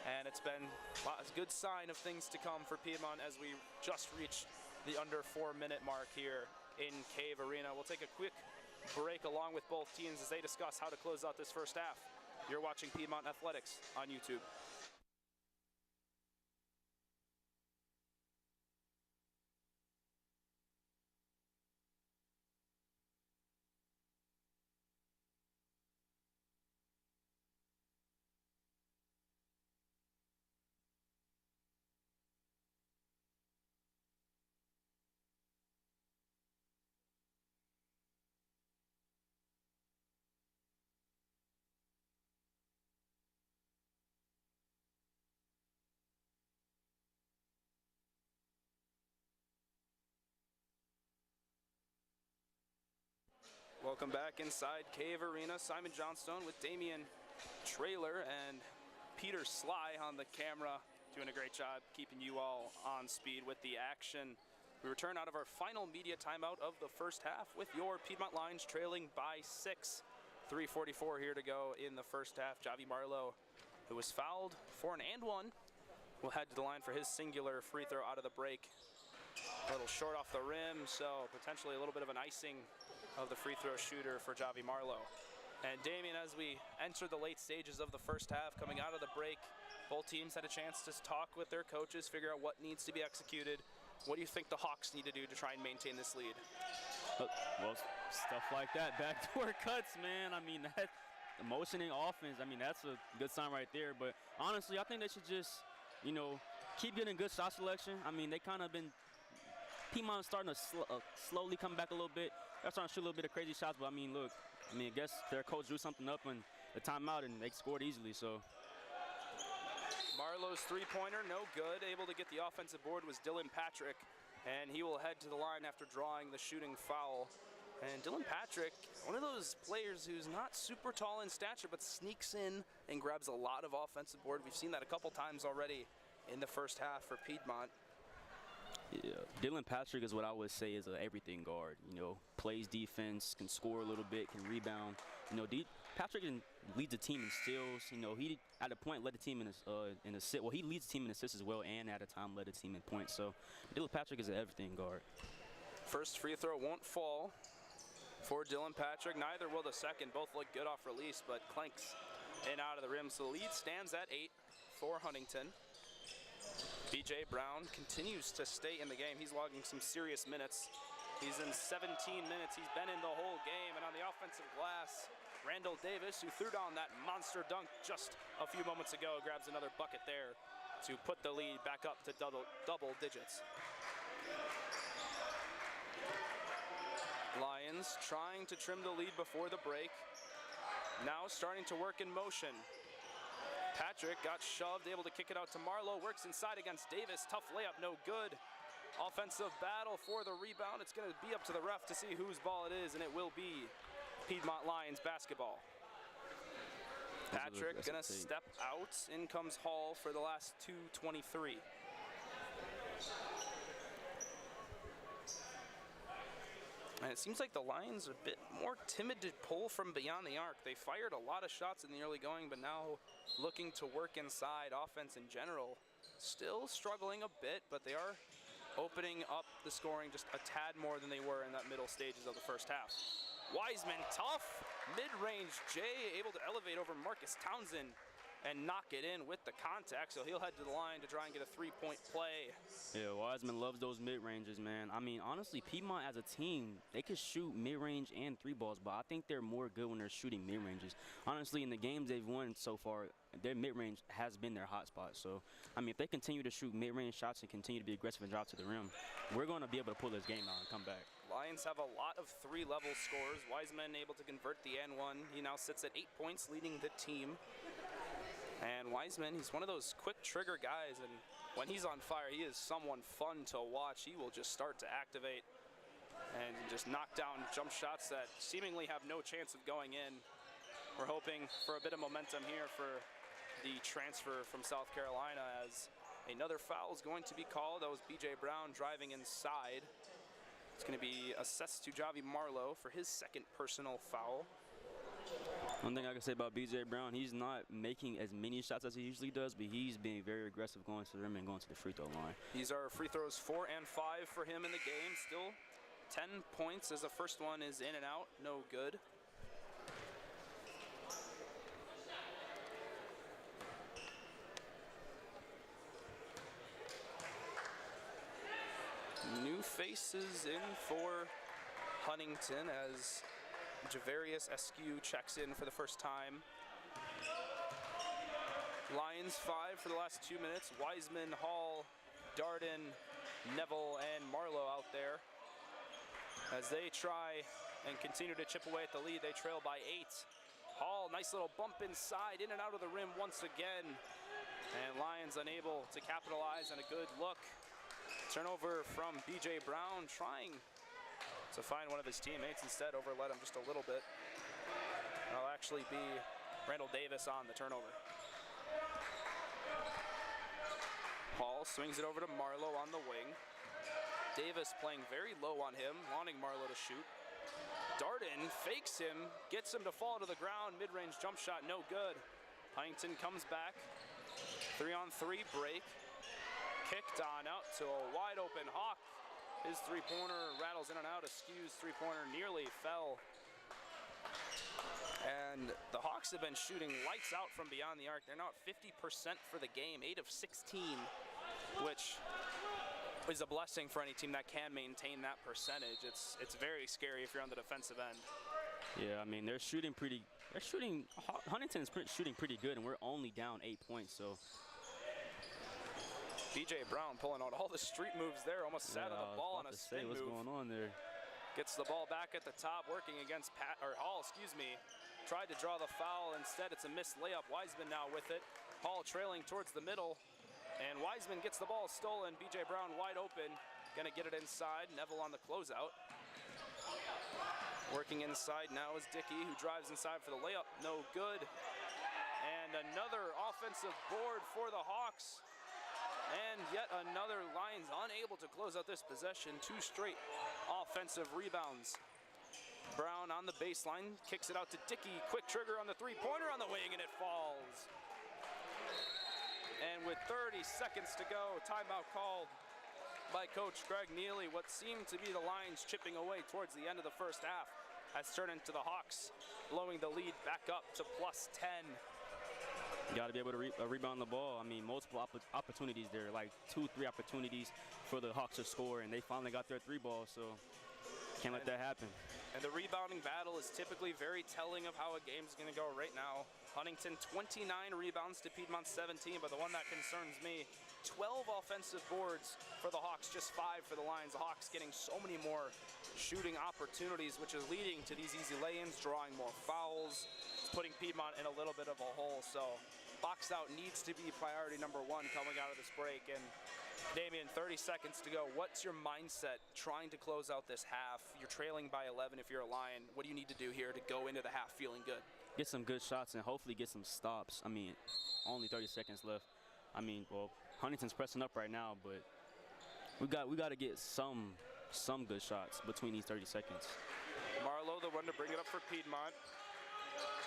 and it's been a good sign of things to come for Piedmont as we just reached the under 4-minute mark here in Cave Arena. We'll take a quick break along with both teams as they discuss how to close out this first half. You're watching Piedmont Athletics on YouTube. Welcome back inside Cave Arena. Simon Johnstone with Damian Trailer and Peter Sly on the camera, doing a great job keeping you all on speed with the action. We return out of our final media timeout of the first half with your Piedmont Lions trailing by 6. 3:44 here to go in the first half. Javi Marlowe, who was fouled for an and one, will head to the line for his singular free throw out of the break. A little short off the rim, so potentially a little bit of an icing of the free throw shooter for Javi Marlowe. And Damien, as we enter the late stages of the first half, coming out of the break, both teams had a chance to talk with their coaches, figure out what needs to be executed. What do you think the Hawks need to do to try and maintain this lead? Well, stuff like that, backdoor cuts, man. I mean, that motioning offense, I mean, that's a good sign right there. But honestly, I think they should just, keep getting good shot selection. I mean, they kind of been, Piedmont starting to slowly come back a little bit. They're starting to shoot a little bit of crazy shots, but I guess their coach drew something up in the timeout and they scored easily, so. Marlowe's three-pointer, no good. Able to get the offensive board was Dylan Patrick, and he will head to the line after drawing the shooting foul. And Dylan Patrick, one of those players who's not super tall in stature, but sneaks in and grabs a lot of offensive board. We've seen that a couple times already in the first half for Piedmont. Yeah, Dylan Patrick is what I would say is an everything guard. Plays defense, can score a little bit, can rebound. Patrick leads the team in steals. You know, he at a point led the team in assists. Well, he leads the team in assists as well, and at a time led the team in points. So Dylan Patrick is an everything guard. First free throw won't fall for Dylan Patrick. Neither will the second. Both look good off release, but clanks in out of the rim. So the lead stands at 8 for Huntington. B.J. Brown continues to stay in the game. He's logging some serious minutes. He's in 17 minutes. He's been in the whole game. And on the offensive glass, Randall Davis, who threw down that monster dunk just a few moments ago, grabs another bucket there to put the lead back up to double digits. Lions trying to trim the lead before the break. Now starting to work in motion. Patrick got shoved, able to kick it out to Marlowe. Works inside against Davis. Tough layup, no good. Offensive battle for the rebound. It's going to be up to the ref to see whose ball it is, and it will be Piedmont Lions basketball. Patrick going to step out. In comes Hall for the last 2:23. And it seems like the Lions are a bit more timid to pull from beyond the arc. They fired a lot of shots in the early going, but now looking to work inside. Offense in general still struggling a bit, but they are opening up the scoring just a tad more than they were in that middle stages of the first half. Wiseman, tough mid-range Jay, able to elevate over Marcus Townsend and knock it in with the contact, so he'll head to the line to try and get a three-point play. Yeah, Wiseman loves those mid-ranges, man. I mean, honestly, Piedmont as a team, they could shoot mid-range and three balls, but I think they're more good when they're shooting mid-ranges. Honestly, in the games they've won so far, their mid-range has been their hot spot. So, I mean, if they continue to shoot mid-range shots and continue to be aggressive and drive to the rim, we're going to be able to pull this game out and come back. Lions have a lot of three-level scores. Wiseman able to convert the N1. He now sits at 8 points, leading the team. And Wiseman, he's one of those quick trigger guys, and when he's on fire, he is someone fun to watch. He will just start to activate and just knock down jump shots that seemingly have no chance of going in. We're hoping for a bit of momentum here for the transfer from South Carolina, as another foul is going to be called. That was B.J. Brown driving inside. It's going to be assessed to Javi Marlowe for his second personal foul. One thing I can say about B.J. Brown, he's not making as many shots as he usually does, but he's being very aggressive going to the rim and going to the free throw line. These are free throws 4 and 5 for him in the game. Still 10 points as the first one is in and out, no good. New faces in for Huntington as Javarius Eskew checks in for the first time. Lions 5 for the last 2 minutes. Wiseman, Hall, Darden, Neville, and Marlowe out there. As they try and continue to chip away at the lead, they trail by 8. Hall, nice little bump inside, in and out of the rim once again. And Lions unable to capitalize on a good look. Turnover from B.J. Brown, trying to find one of his teammates. Instead, overled him just a little bit. That'll actually be Randall Davis on the turnover. Hall swings it over to Marlowe on the wing. Davis playing very low on him, wanting Marlowe to shoot. Darden fakes him, gets him to fall to the ground. Mid-range jump shot, no good. Huntington comes back. 3-on-3 break. Kicked on out to a wide open Hawk. His three-pointer rattles in and out. Askew's three-pointer nearly fell. And the Hawks have been shooting lights out from beyond the arc. They're now at 50% for the game, 8 of 16, which is a blessing for any team that can maintain that percentage. It's very scary if you're on the defensive end. Yeah, I mean, Huntington's shooting pretty good, and we're only down 8 points, so. B.J. Brown pulling out all the street moves there, almost sat on the ball on a spin move. What's going on there? Gets the ball back at the top, working against Hall, tried to draw the foul. Instead, it's a missed layup. Wiseman now with it. Hall trailing towards the middle, and Wiseman gets the ball stolen. B.J. Brown wide open, gonna get it inside. Neville on the closeout. Working inside now is Dickey, who drives inside for the layup, no good. And another offensive board for the Hawks. And yet another Lions unable to close out this possession. 2 straight offensive rebounds. Brown on the baseline, kicks it out to Dickey. Quick trigger on the three-pointer on the wing, and it falls. And with 30 seconds to go, timeout called by Coach Greg Neely. What seemed to be the Lions chipping away towards the end of the first half has turned into the Hawks blowing the lead back up to +10. You got to be able to rebound the ball. I mean, multiple opportunities there, like 2-3 opportunities for the Hawks to score, and they finally got their 3 ball, so can't let that happen. And the rebounding battle is typically very telling of how a game's going to go right now. Huntington 29 rebounds to Piedmont 17, but the one that concerns me, 12 offensive boards for the Hawks, just 5 for the Lions. The Hawks getting so many more shooting opportunities, which is leading to these easy lay-ins, drawing more fouls. It's putting Piedmont in a little bit of a hole, so boxed out needs to be priority number 1 coming out of this break. And Damian, 30 seconds to go. What's your mindset trying to close out this half? You're trailing by 11 if you're a Lion. What do you need to do here to go into the half feeling good? Get some good shots and hopefully get some stops. I mean, only 30 seconds left. I mean, well, Huntington's pressing up right now, but we got to get some good shots between these 30 seconds. Marlowe, the one to bring it up for Piedmont.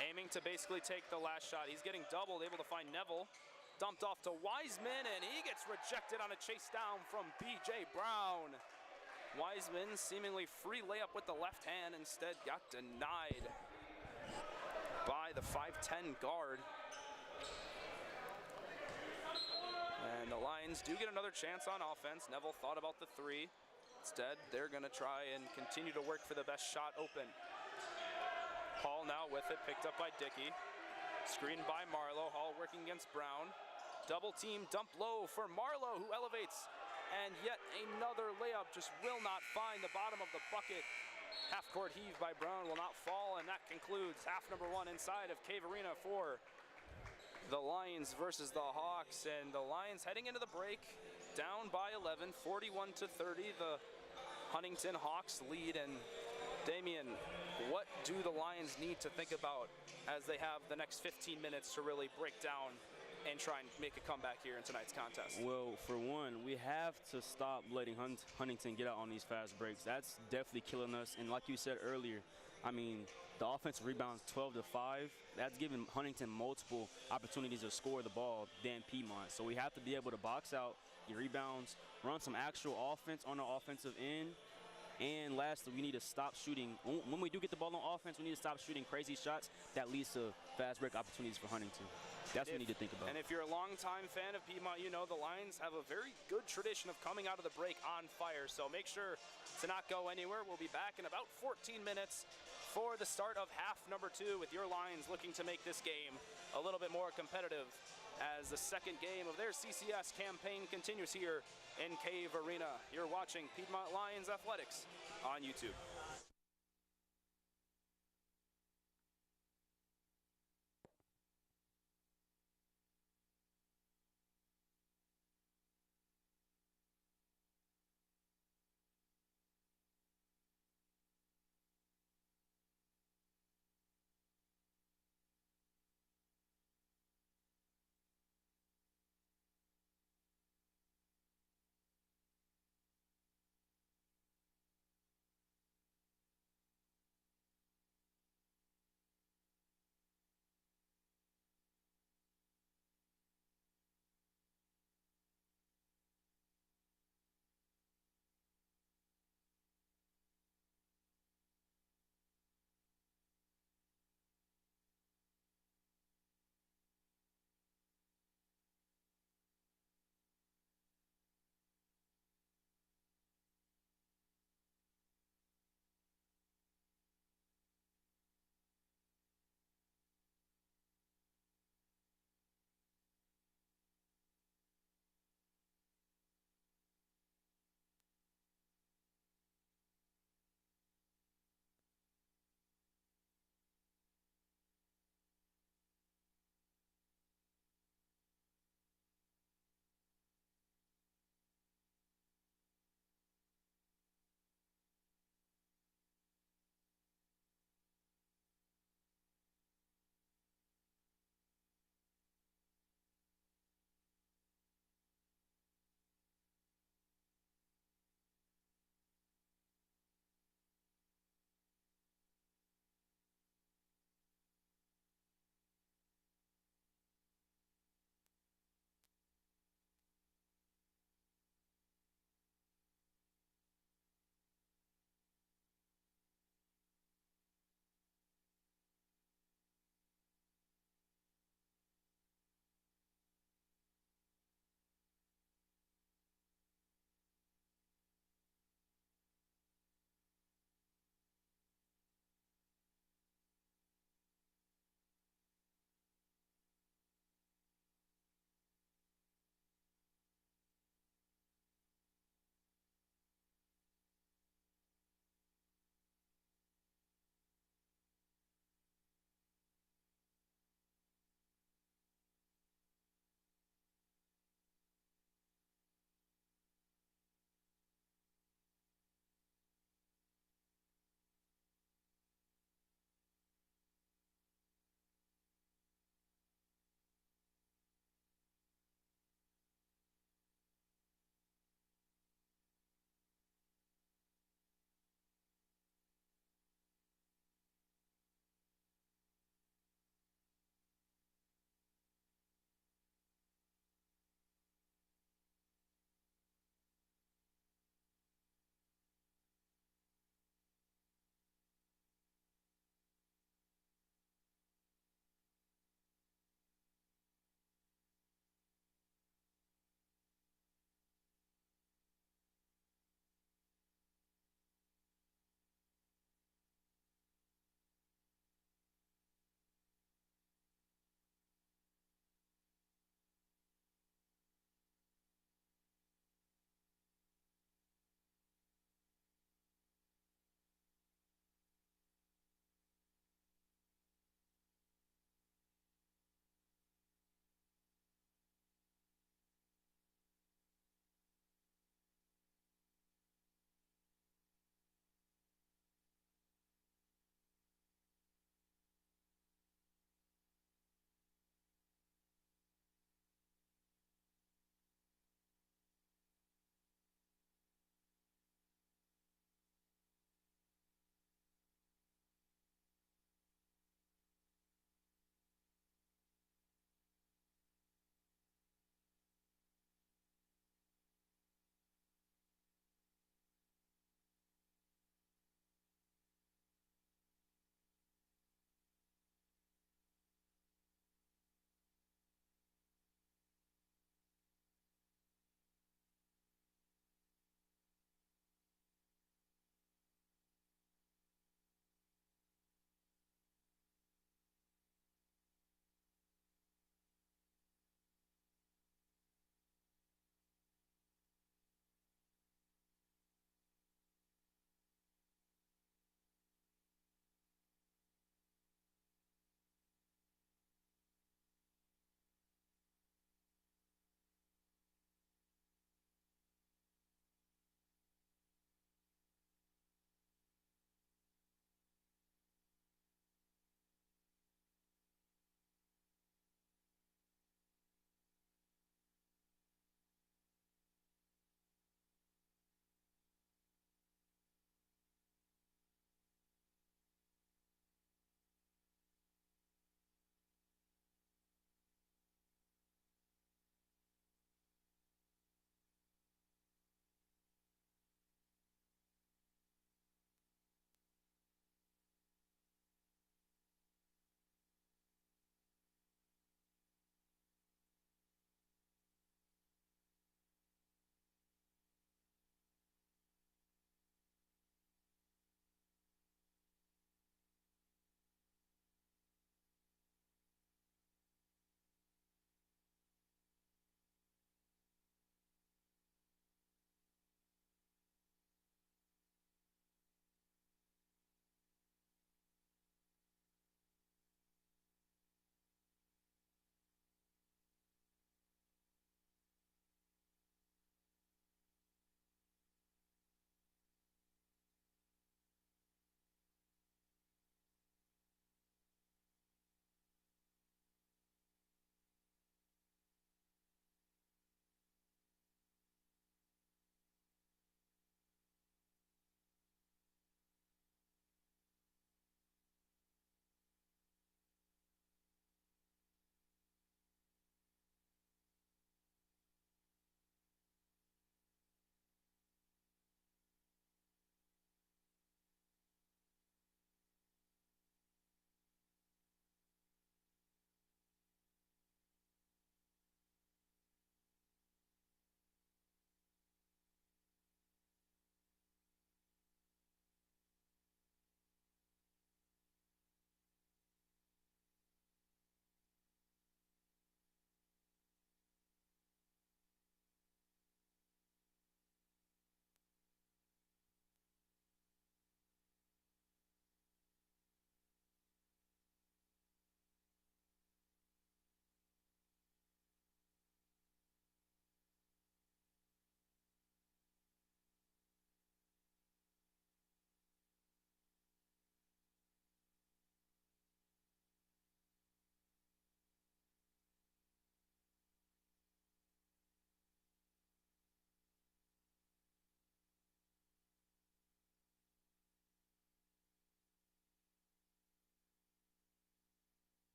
Aiming to basically take the last shot. He's getting doubled, able to find Neville. Dumped off to Wiseman, and he gets rejected on a chase down from B.J. Brown. Wiseman, seemingly free layup with the left hand, instead got denied by the 5'10 guard. And the Lions do get another chance on offense. Neville thought about the 3. Instead, they're gonna try and continue to work for the best shot open. Hall now with it, picked up by Dickey. Screened by Marlowe, Hall working against Brown. Double team, dump low for Marlowe, who elevates. And yet another layup just will not find the bottom of the bucket. Half-court heave by Brown will not fall, and that concludes half number 1 inside of Cave Arena for the Lions versus the Hawks. And the Lions heading into the break, down by 11, 41-30. The Huntington Hawks lead. And Damian, what do the Lions need to think about as they have the next 15 minutes to really break down and try and make a comeback here in tonight's contest? Well, for one, we have to stop letting Huntington get out on these fast breaks. That's definitely killing us. And like you said earlier, I mean, the offensive rebounds 12-5. That's giving Huntington multiple opportunities to score the ball than Piedmont. So we have to be able to box out your rebounds, run some actual offense on the offensive end. And lastly, we need to stop shooting. When we do get the ball on offense, we need to stop shooting crazy shots that leads to fast break opportunities for Huntington. That's what we need to think about. And if you're a longtime fan of Piedmont, you know the Lions have a very good tradition of coming out of the break on fire. So make sure to not go anywhere. We'll be back in about 14 minutes for the start of half number 2 with your Lions looking to make this game a little bit more competitive as the second game of their CCS campaign continues here in Cave Arena. You're watching Piedmont Lions Athletics on YouTube.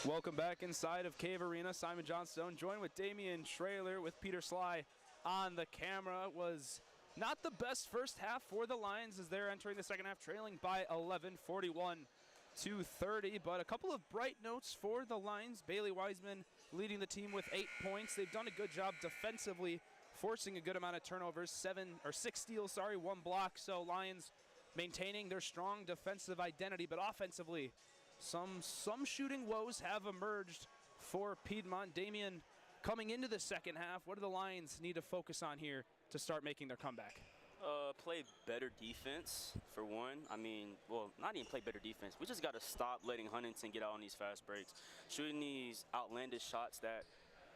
Welcome back inside of Cave Arena. Simon Johnstone joined with Damian Traylor with Peter Sly on the camera. It was not the best first half for the Lions as they're entering the second half trailing by 11, 41-30. But a couple of bright notes for the Lions. Bailey Wiseman leading the team with 8 points. They've done a good job defensively, forcing a good amount of turnovers, 6 steals, 1 block. So Lions maintaining their strong defensive identity, but offensively, some shooting woes have emerged for Piedmont. Damian, coming into the second half, what do the Lions need to focus on here to start making their comeback? Play better defense, for one. I mean, well, not even play better defense. We just got to stop letting Huntingdon get out on these fast breaks. Shooting these outlandish shots that,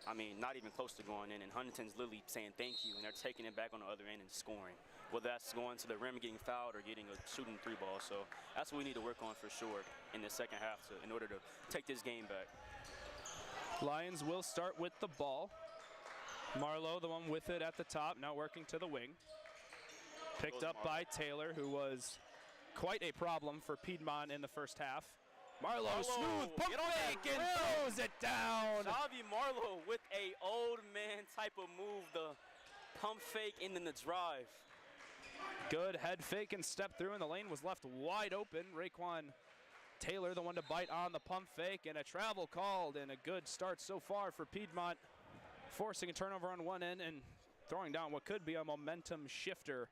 I mean, not even close to going in, and Huntington's literally saying thank you, and they're taking it back on the other end and scoring. Whether that's going to the rim and getting fouled or getting a shooting 3-ball. So that's what we need to work on for sure in the second half in order to take this game back. Lions will start with the ball. Marlowe, the one with it at the top, now working to the wing. Picked up by Taylor, who was quite a problem for Piedmont in the first half. Marlowe, smooth pump fake and throws it down. Javi Marlowe with a old man type of move, the pump fake and then the drive. Good head fake and step through, and the lane was left wide open. Raekwon Taylor, the one to bite on the pump fake, and a travel called, and a good start so far for Piedmont, forcing a turnover on one end and throwing down what could be a momentum shifter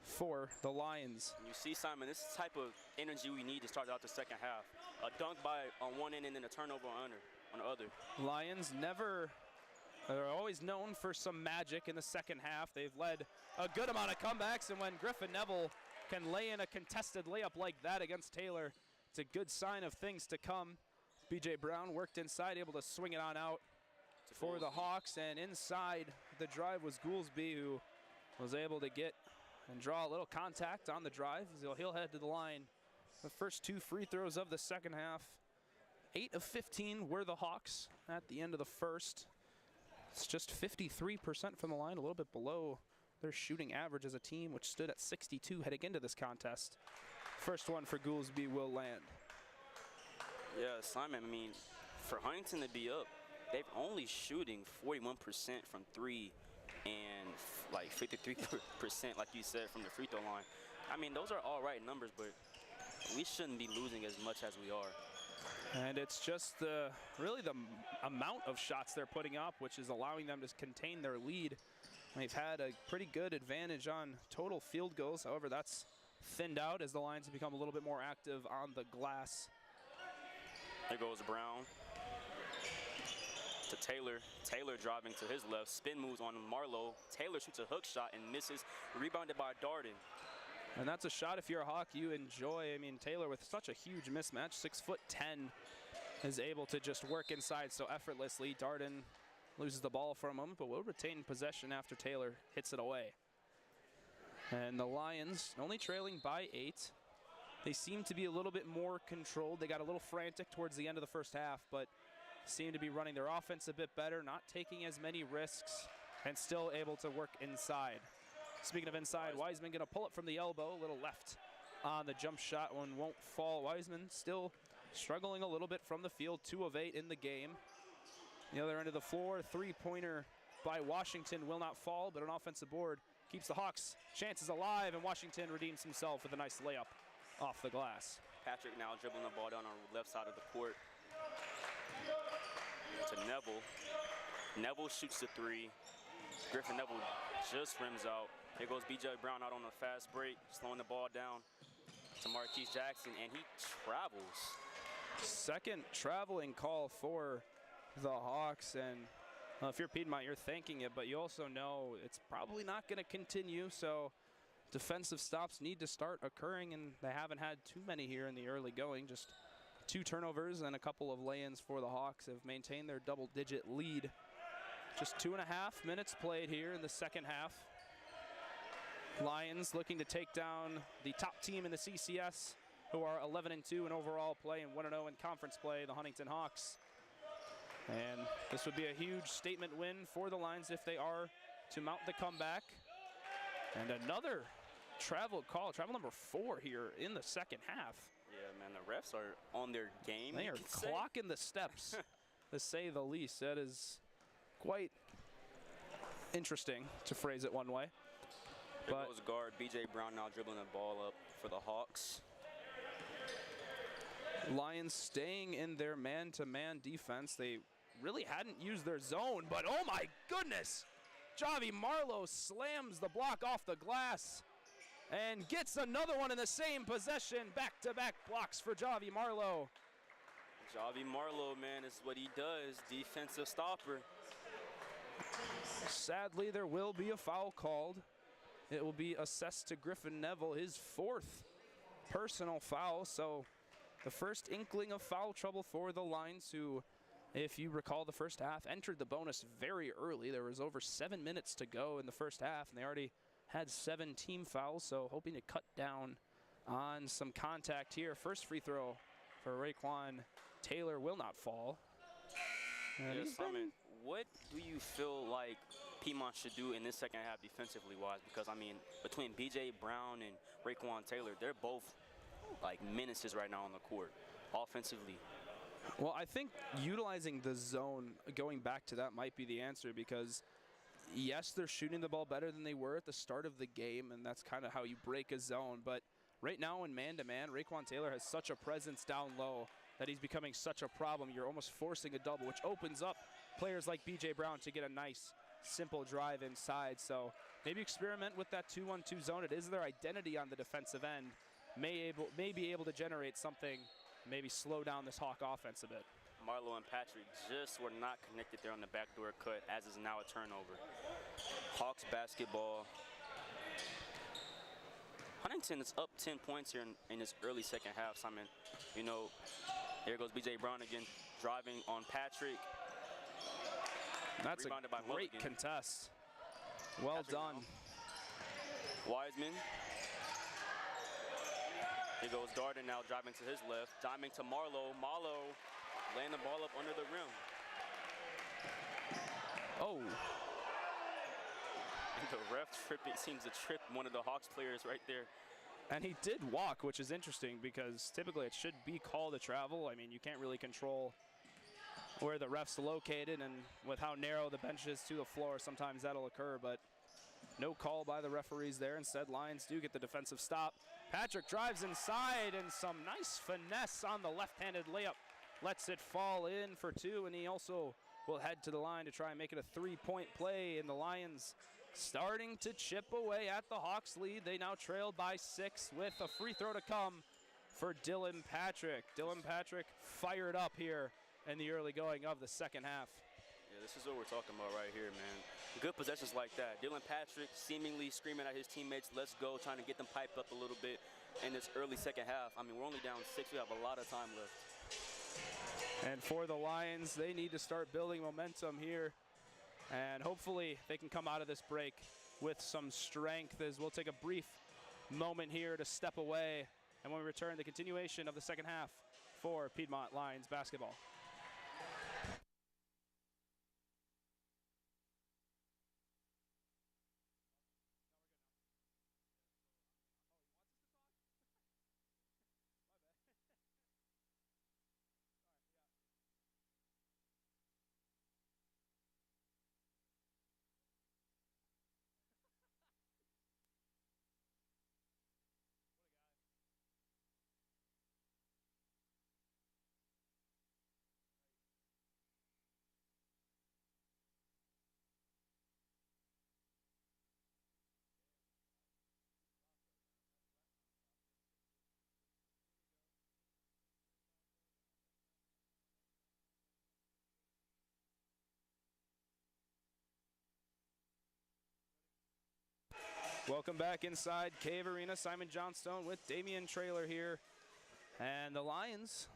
for the Lions. You see, Simon, this is the type of energy we need to start out the second half. A dunk on one end and then a turnover on the other. Lions they're always known for some magic in the second half. They've led a good amount of comebacks, and when Griffin Neville can lay in a contested layup like that against Taylor, it's a good sign of things to come. B.J. Brown worked inside, able to swing it on out for the Hawks, and inside the drive was Goolsby, who was able to get and draw a little contact on the drive. He'll head to the line. The first 2 free throws of the second half. 8 of 15 were the Hawks at the end of the first. It's just 53% from the line, a little bit below their shooting average as a team, which stood at 62 heading into this contest. First one for Goolsby will land. Yeah, Simon, I mean, for Huntingdon to be up, they've only shooting 41% from 3 and like 53%, like you said, from the free throw line. I mean, those are all right numbers, but we shouldn't be losing as much as we are. And it's just really the amount of shots they're putting up, which is allowing them to contain their lead. They've had a pretty good advantage on total field goals. However, that's thinned out as the Lions have become a little bit more active on the glass. There goes Brown to Taylor. Taylor driving to his left. Spin moves on Marlowe. Taylor shoots a hook shot and misses. Rebounded by Darden. And that's a shot, if you're a Hawk, you enjoy. I mean, Taylor with such a huge mismatch, 6'10", is able to just work inside so effortlessly. Darden loses the ball for a moment, but will retain possession after Taylor hits it away. And the Lions only trailing by 8. They seem to be a little bit more controlled. They got a little frantic towards the end of the first half, but seem to be running their offense a bit better, not taking as many risks, and still able to work inside. Speaking of inside, Wiseman going to pull it from the elbow, a little left on the jump shot. One won't fall. Wiseman still struggling a little bit from the field, 2 of 8 in the game. The other end of the floor, 3-pointer by Washington will not fall, but an offensive board keeps the Hawks' chances alive, and Washington redeems himself with a nice layup off the glass. Patrick now dribbling the ball down on the left side of the court to Neville. Neville shoots the 3. Griffin Neville just rims out. Here goes B.J. Brown out on a fast break, slowing the ball down to Marquise Jackson, and he travels. Second traveling call for the Hawks, and if you're Piedmont, you're thanking it, but you also know it's probably not going to continue, so defensive stops need to start occurring, and they haven't had too many here in the early going. Just 2 turnovers and a couple of lay-ins for the Hawks have maintained their double-digit lead. Just 2.5 minutes played here in the second half. Lions looking to take down the top team in the CCS, who are 11-2 in overall play and 1-0 in conference play, the Huntingdon Hawks. And this would be a huge statement win for the Lions if they are to mount the comeback. And another travel call, travel number 4 here in the second half. Yeah, man. The refs are on their game. They are clocking the steps, to say the least. That is quite interesting, to phrase it one way. There goes guard B.J. Brown now dribbling the ball up for the Hawks. Lions staying in their man-to-man defense. They really hadn't used their zone, but oh my goodness! Javi Marlowe slams the block off the glass and gets another one in the same possession. Back-to-back blocks for Javi Marlowe. Javi Marlowe, man, is what he does. Defensive stopper. Sadly, there will be a foul called. It will be assessed to Griffin Neville, his 4th personal foul. So the first inkling of foul trouble for the Lions, who, if you recall the first half, entered the bonus very early. There was over 7 minutes to go in the first half, and they already had 7 team fouls, so hoping to cut down on some contact here. First free throw for Raekwon Taylor will not fall. Yes, Simon, what do you feel like Piedmont should do in this second half defensively wise? Because, I mean, between B.J. Brown and Raekwon Taylor, they're both like menaces right now on the court offensively. Well, I think utilizing the zone, going back to that, might be the answer, because yes, they're shooting the ball better than they were at the start of the game, and that's kind of how you break a zone. But right now in man-to-man, Raekwon Taylor has such a presence down low that he's becoming such a problem. You're almost forcing a double, which opens up players like B.J. Brown to get a nice, simple drive inside. So maybe experiment with that 2-1-2 zone. It is their identity on the defensive end. May be able to generate something, maybe slow down this Hawk offense a bit. Marlowe and Patrick just were not connected there on the backdoor cut, as is now a turnover. Hawks basketball. Huntingdon is up 10 points here in this early second half, Simon. You know, here goes B.J. Brown again, driving on Patrick. That's a great contest. Well Patrick done. Now. Wiseman. Here goes Darden now driving to his left, diving to Marlowe. Marlowe laying the ball up under the rim. Oh. And the ref seems to trip one of the Hawks players right there. And he did walk, which is interesting because typically it should be called a travel. I mean, you can't really control where the ref's located, and with how narrow the bench is to the floor, sometimes that'll occur, but no call by the referees there. Instead, Lions do get the defensive stop. Patrick drives inside, and some nice finesse on the left-handed layup. Lets it fall in for 2, and he also will head to the line to try and make it a 3-point play. And the Lions starting to chip away at the Hawks lead. They now trail by 6 with a free throw to come for Dylan Patrick. Dylan Patrick fired up here in the early going of the second half. Yeah, this is what we're talking about right here, man. Good possessions like that. Dylan Patrick seemingly screaming at his teammates, let's go, trying to get them piped up a little bit in this early second half. I mean, we're only down 6. We have a lot of time left. And for the Lions, they need to start building momentum here. And hopefully they can come out of this break with some strength, as we'll take a brief moment here to step away. And when we return, the continuation of the second half for Piedmont Lions basketball. Welcome back inside Cave Arena. Simon Johnstone with Damian Traylor here. And the Lions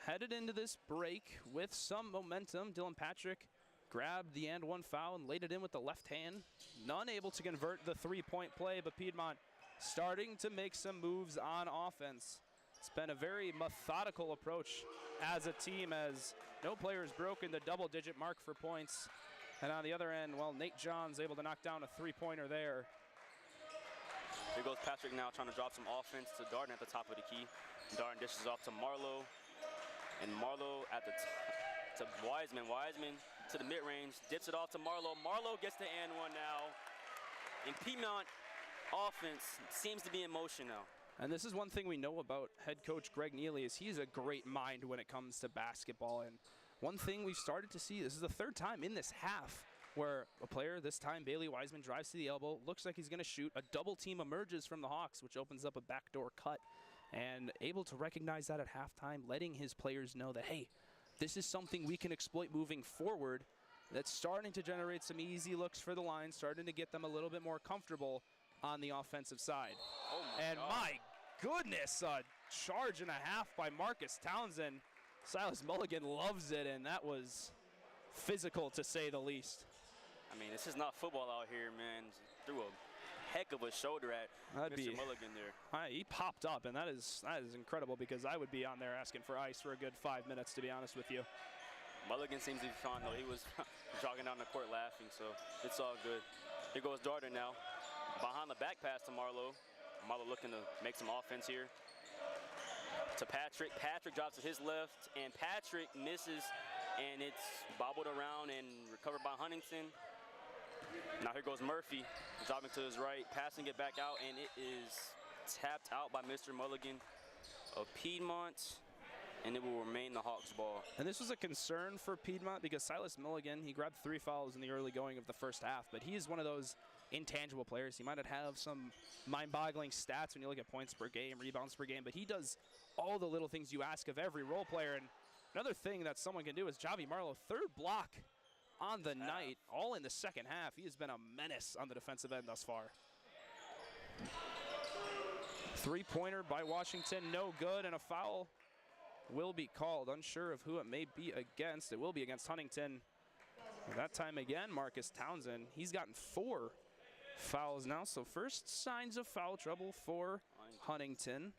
headed into this break with some momentum. Dylan Patrick grabbed the and one foul and laid it in with the left hand. None able to convert the 3-point play, but Piedmont starting to make some moves on offense. It's been a very methodical approach as a team, as no player has broken the double-digit mark for points. And on the other end, well, Nate John's able to knock down a 3-pointer there. Here goes Patrick now trying to drop some offense to Darden at the top of the key. Darden dishes off to Marlowe. And Marlowe at the to Wiseman. Wiseman to the mid-range, dips it off to Marlowe. Marlowe gets the and one now. And Piedmont offense seems to be in motion now. And this is one thing we know about head coach Greg Neely is he's a great mind when it comes to basketball. And one thing we've started to see, this is the third time in this half where a player, this time Bailey Wiseman, drives to the elbow, looks like he's going to shoot. A double team emerges from the Hawks, which opens up a backdoor cut. And able to recognize that at halftime, letting his players know that, hey, this is something we can exploit moving forward. That's starting to generate some easy looks for the line, starting to get them a little bit more comfortable on the offensive side. Oh my God. My goodness, a charge and a half by Marcus Townsend. Silas Mulligan loves it, and that was physical to say the least. I mean, this is not football out here, man. Threw a heck of a shoulder at Mr. Mulligan there. He popped up, and that is incredible because I would be on there asking for ice for a good 5 minutes, to be honest with you. Mulligan seems to be fine, though. He was jogging down the court laughing, so it's all good. Here goes Darden now. Behind the back pass to Marlowe. Marlowe looking to make some offense here. To Patrick. Patrick drops to his left, and Patrick misses, and it's bobbled around and recovered by Huntington. Now here goes Murphy, dropping to his right, passing it back out, and it is tapped out by Mr. Mulligan of Piedmont, and it will remain the Hawks ball. And this was a concern for Piedmont because Silas Mulligan, he grabbed 3 fouls in the early going of the first half, but he is one of those intangible players. He might not have some mind-boggling stats when you look at points per game, rebounds per game, but he does all the little things you ask of every role player. And another thing that someone can do is Javi Marlowe, 3rd block on the night, all in the second half. He has been a menace on the defensive end thus far. 3-pointer by Washington, no good, and a foul will be called. Unsure of who it may be against. It will be against Huntington. That time again, Marcus Townsend. He's gotten 4 fouls now, so first signs of foul trouble for Huntington.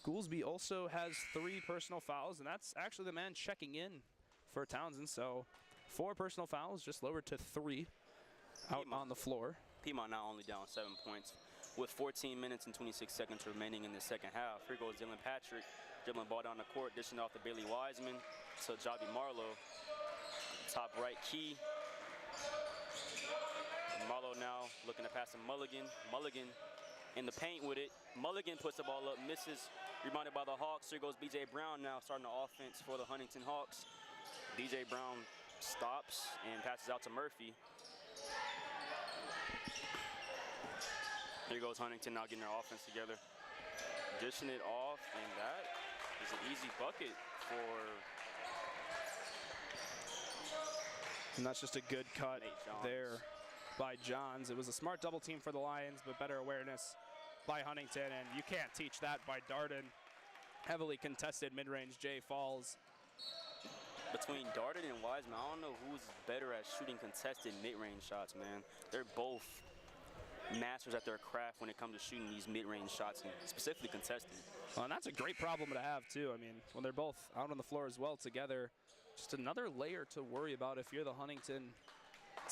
Goolsby also has 3 personal fouls, and that's actually the man checking in for Townsend. So 4 personal fouls, just lowered to 3 out on the floor. Piedmont now only down 7 points with 14 minutes and 26 seconds remaining in the second half. Here goes Dylan Patrick, dribbling ball down the court, dishing off to Bailey Wiseman to Javi Marlowe. Top right key. Marlowe now looking to pass to Mulligan. Mulligan in the paint with it. Mulligan puts the ball up, misses, rebounded by the Hawks. Here goes B.J. Brown now starting the offense for the Huntington Hawks. B.J. Brown stops and passes out to Murphy. Here goes Huntington now getting their offense together. Dishing it off, and that is an easy bucket for... And that's just a good cut there by Johns. It was a smart double team for the Lions, but better awareness by Huntington, and you can't teach that by Darden. Heavily contested mid-range Jay falls. Between Darden and Wiseman, I don't know who's better at shooting contested mid-range shots, man. They're both masters at their craft when it comes to shooting these mid-range shots, and specifically contested. Well, and that's a great problem to have, too. I mean, when they're both out on the floor as well together, just another layer to worry about if you're the Huntington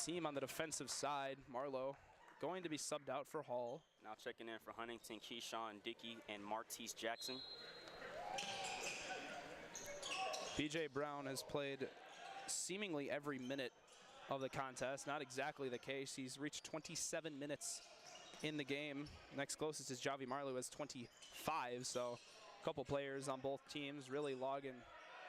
team on the defensive side. Marlowe going to be subbed out for Hall. Now checking in for Huntington, Keyshawn Dickey and Martise Jackson. B.J. Brown has played seemingly every minute of the contest. Not exactly the case. He's reached 27 minutes in the game. Next closest is Javi Marlowe, has 25. So a couple players on both teams really logging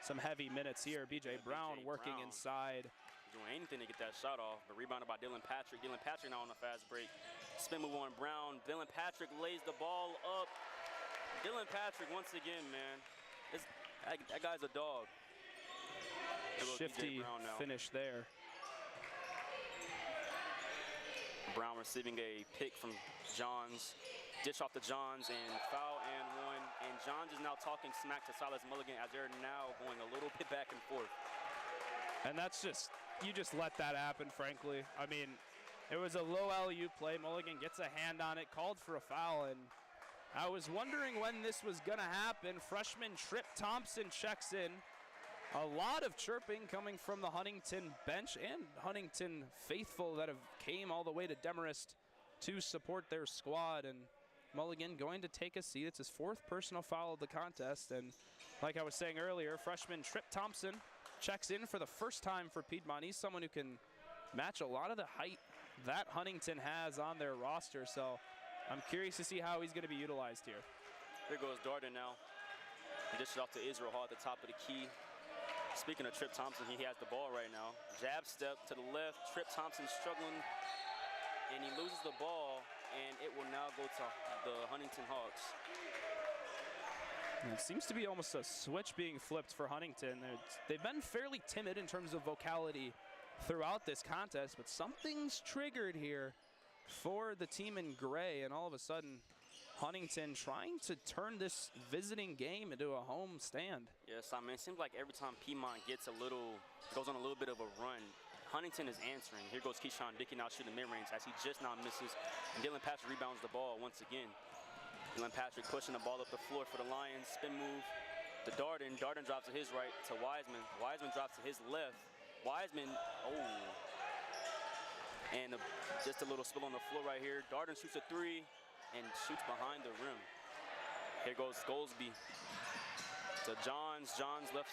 some heavy minutes here. B.J. Brown working inside. Doing anything to get that shot off, but rebounded by Dylan Patrick. Dylan Patrick now on the fast break. Spin move on Brown. Dylan Patrick lays the ball up. Dylan Patrick once again, man. That guy's a dog. Shifty finish there. Brown receiving a pick from Johns. Dish off to Johns and foul and 1. And Johns is now talking smack to Silas Mulligan as they're now going a little bit back and forth. And that's just, you just let that happen, frankly. I mean, it was a low alley-oop play. Mulligan gets a hand on it, called for a foul, and I was wondering when this was gonna happen. Freshman Trip Thompson checks in. A lot of chirping coming from the Huntington bench and Huntington faithful that have came all the way to Demarest to support their squad. And Mulligan going to take a seat. It's his 4th personal foul of the contest. And like I was saying earlier, freshman Trip Thompson checks in for the first time for Piedmont. He's someone who can match a lot of the height that Huntington has on their roster. So I'm curious to see how he's going to be utilized here. Here goes Darden now. Dishes off to Israel Hall at the top of the key. Speaking of Trip Thompson, he has the ball right now. Jab step to the left. Trip Thompson struggling, and he loses the ball, and it will now go to the Huntington Hawks. And it seems to be almost a switch being flipped for Huntington. They've been fairly timid in terms of vocality throughout this contest, but something's triggered here for the team in gray, and all of a sudden, Huntington trying to turn this visiting game into a home stand. Yes, I mean, it seems like every time Piedmont goes on a little bit of a run, Huntington is answering. Here goes Keyshawn Dickey now shooting mid-range as he just now misses. And Dylan Patrick rebounds the ball once again. Dylan Patrick pushing the ball up the floor for the Lions. Spin move to Darden. Darden drops to his right to Wiseman. Wiseman drops to his left. Wiseman, and just a little spill on the floor right here. Darden shoots a 3 and shoots behind the rim. Here goes Goldsby to Johns. Johns left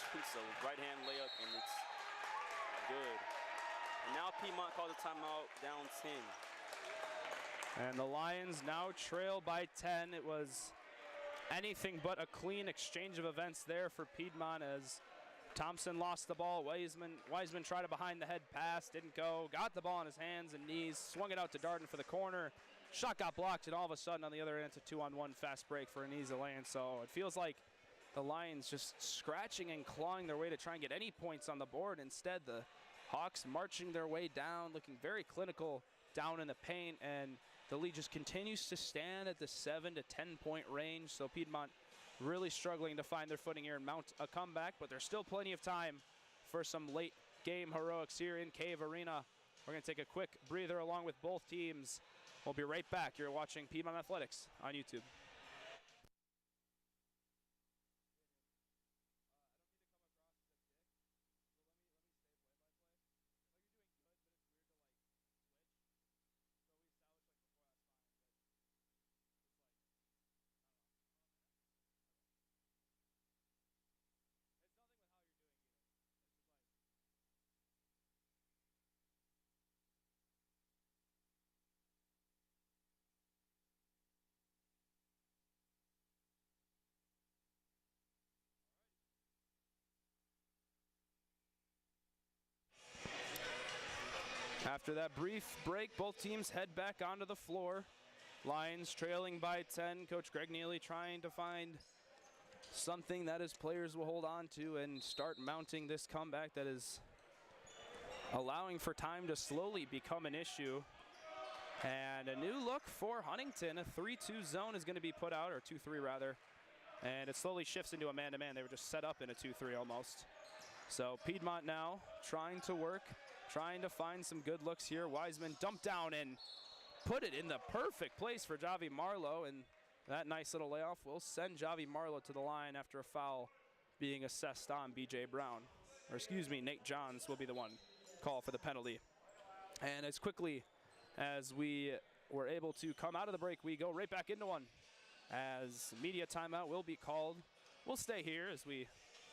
shoots a right-hand layup, and it's good. And now Piedmont calls a timeout, down 10. And the Lions now trail by 10. It was anything but a clean exchange of events there for Piedmont as Thompson lost the ball. Wiseman tried a behind-the-head pass, didn't go. Got the ball in his hands and knees, swung it out to Darden for the corner. Shot got blocked, and all of a sudden on the other end, it's a 2-on-1 fast break for an easy lane. So it feels like the Lions just scratching and clawing their way to try and get any points on the board. Instead, the Hawks marching their way down, looking very clinical down in the paint, and the lead just continues to stand at the 7 to 10 point range. So Piedmont really struggling to find their footing here and mount a comeback, but there's still plenty of time for some late game heroics here in Cave Arena. We're going to take a quick breather along with both teams. We'll be right back. You're watching Piedmont Athletics on YouTube. After that brief break, both teams head back onto the floor. Lions trailing by 10. Coach Greg Neely trying to find something that his players will hold on to and start mounting this comeback that is allowing for time to slowly become an issue. And a new look for Huntington. A 3-2 zone is going to be put out, or 2-3 rather. And it slowly shifts into a man-to-man. They were just set up in a 2-3 almost. So Piedmont now trying to work, trying to find some good looks here. Wiseman dumped down and put it in the perfect place for Javi Marlowe. And that nice little layoff will send Javi Marlowe to the line after a foul being assessed on B.J. Brown. Or excuse me, Nate Johns will be the one call for the penalty. And as quickly as we were able to come out of the break, we go right back into one. As media timeout will be called. We'll stay here as we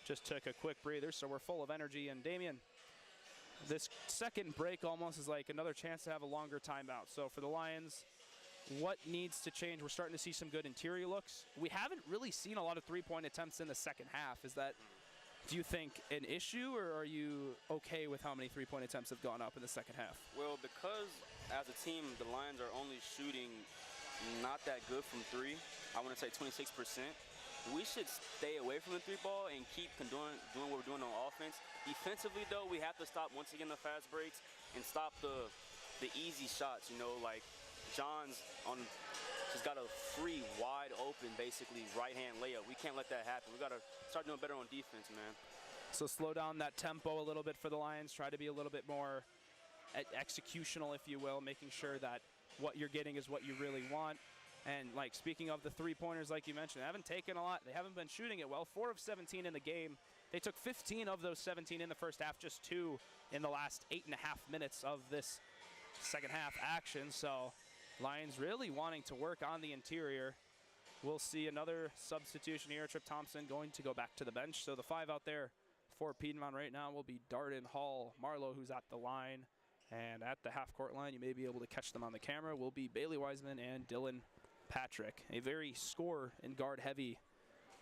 just took a quick breather, so we're full of energy. And Damien, this second break almost is like another chance to have a longer timeout. So for the Lions, what needs to change? We're starting to see some good interior looks. We haven't really seen a lot of three-point attempts in the second half. Is that, do you think, an issue, or are you okay with how many three-point attempts have gone up in the second half? Well, because as a team, the Lions are only shooting not that good from three, I want to say 26%. We should stay away from the three ball and keep doing what we're doing on offense. Defensively, though, we have to stop once again the fast breaks and stop the easy shots. You know, like John's just got a free, wide open, basically right-hand layup. We can't let that happen. We got to start doing better on defense, man. So slow down that tempo a little bit for the Lions. Try to be a little bit more executional, if you will, making sure that what you're getting is what you really want. And like speaking of the three-pointers, like you mentioned, they haven't taken a lot. They haven't been shooting it well. 4 of 17 in the game. They took 15 of those 17 in the first half, just 2 in the last 8.5 minutes of this second half action. So Lions really wanting to work on the interior. We'll see another substitution here. Trip Thompson going to go back to the bench. So the 5 out there for Piedmont right now will be Darden, Hall, Marlowe, who's at the line. And at the half-court line, you may be able to catch them on the camera, will be Bailey Wiseman and Dylan Patrick. A very score and guard-heavy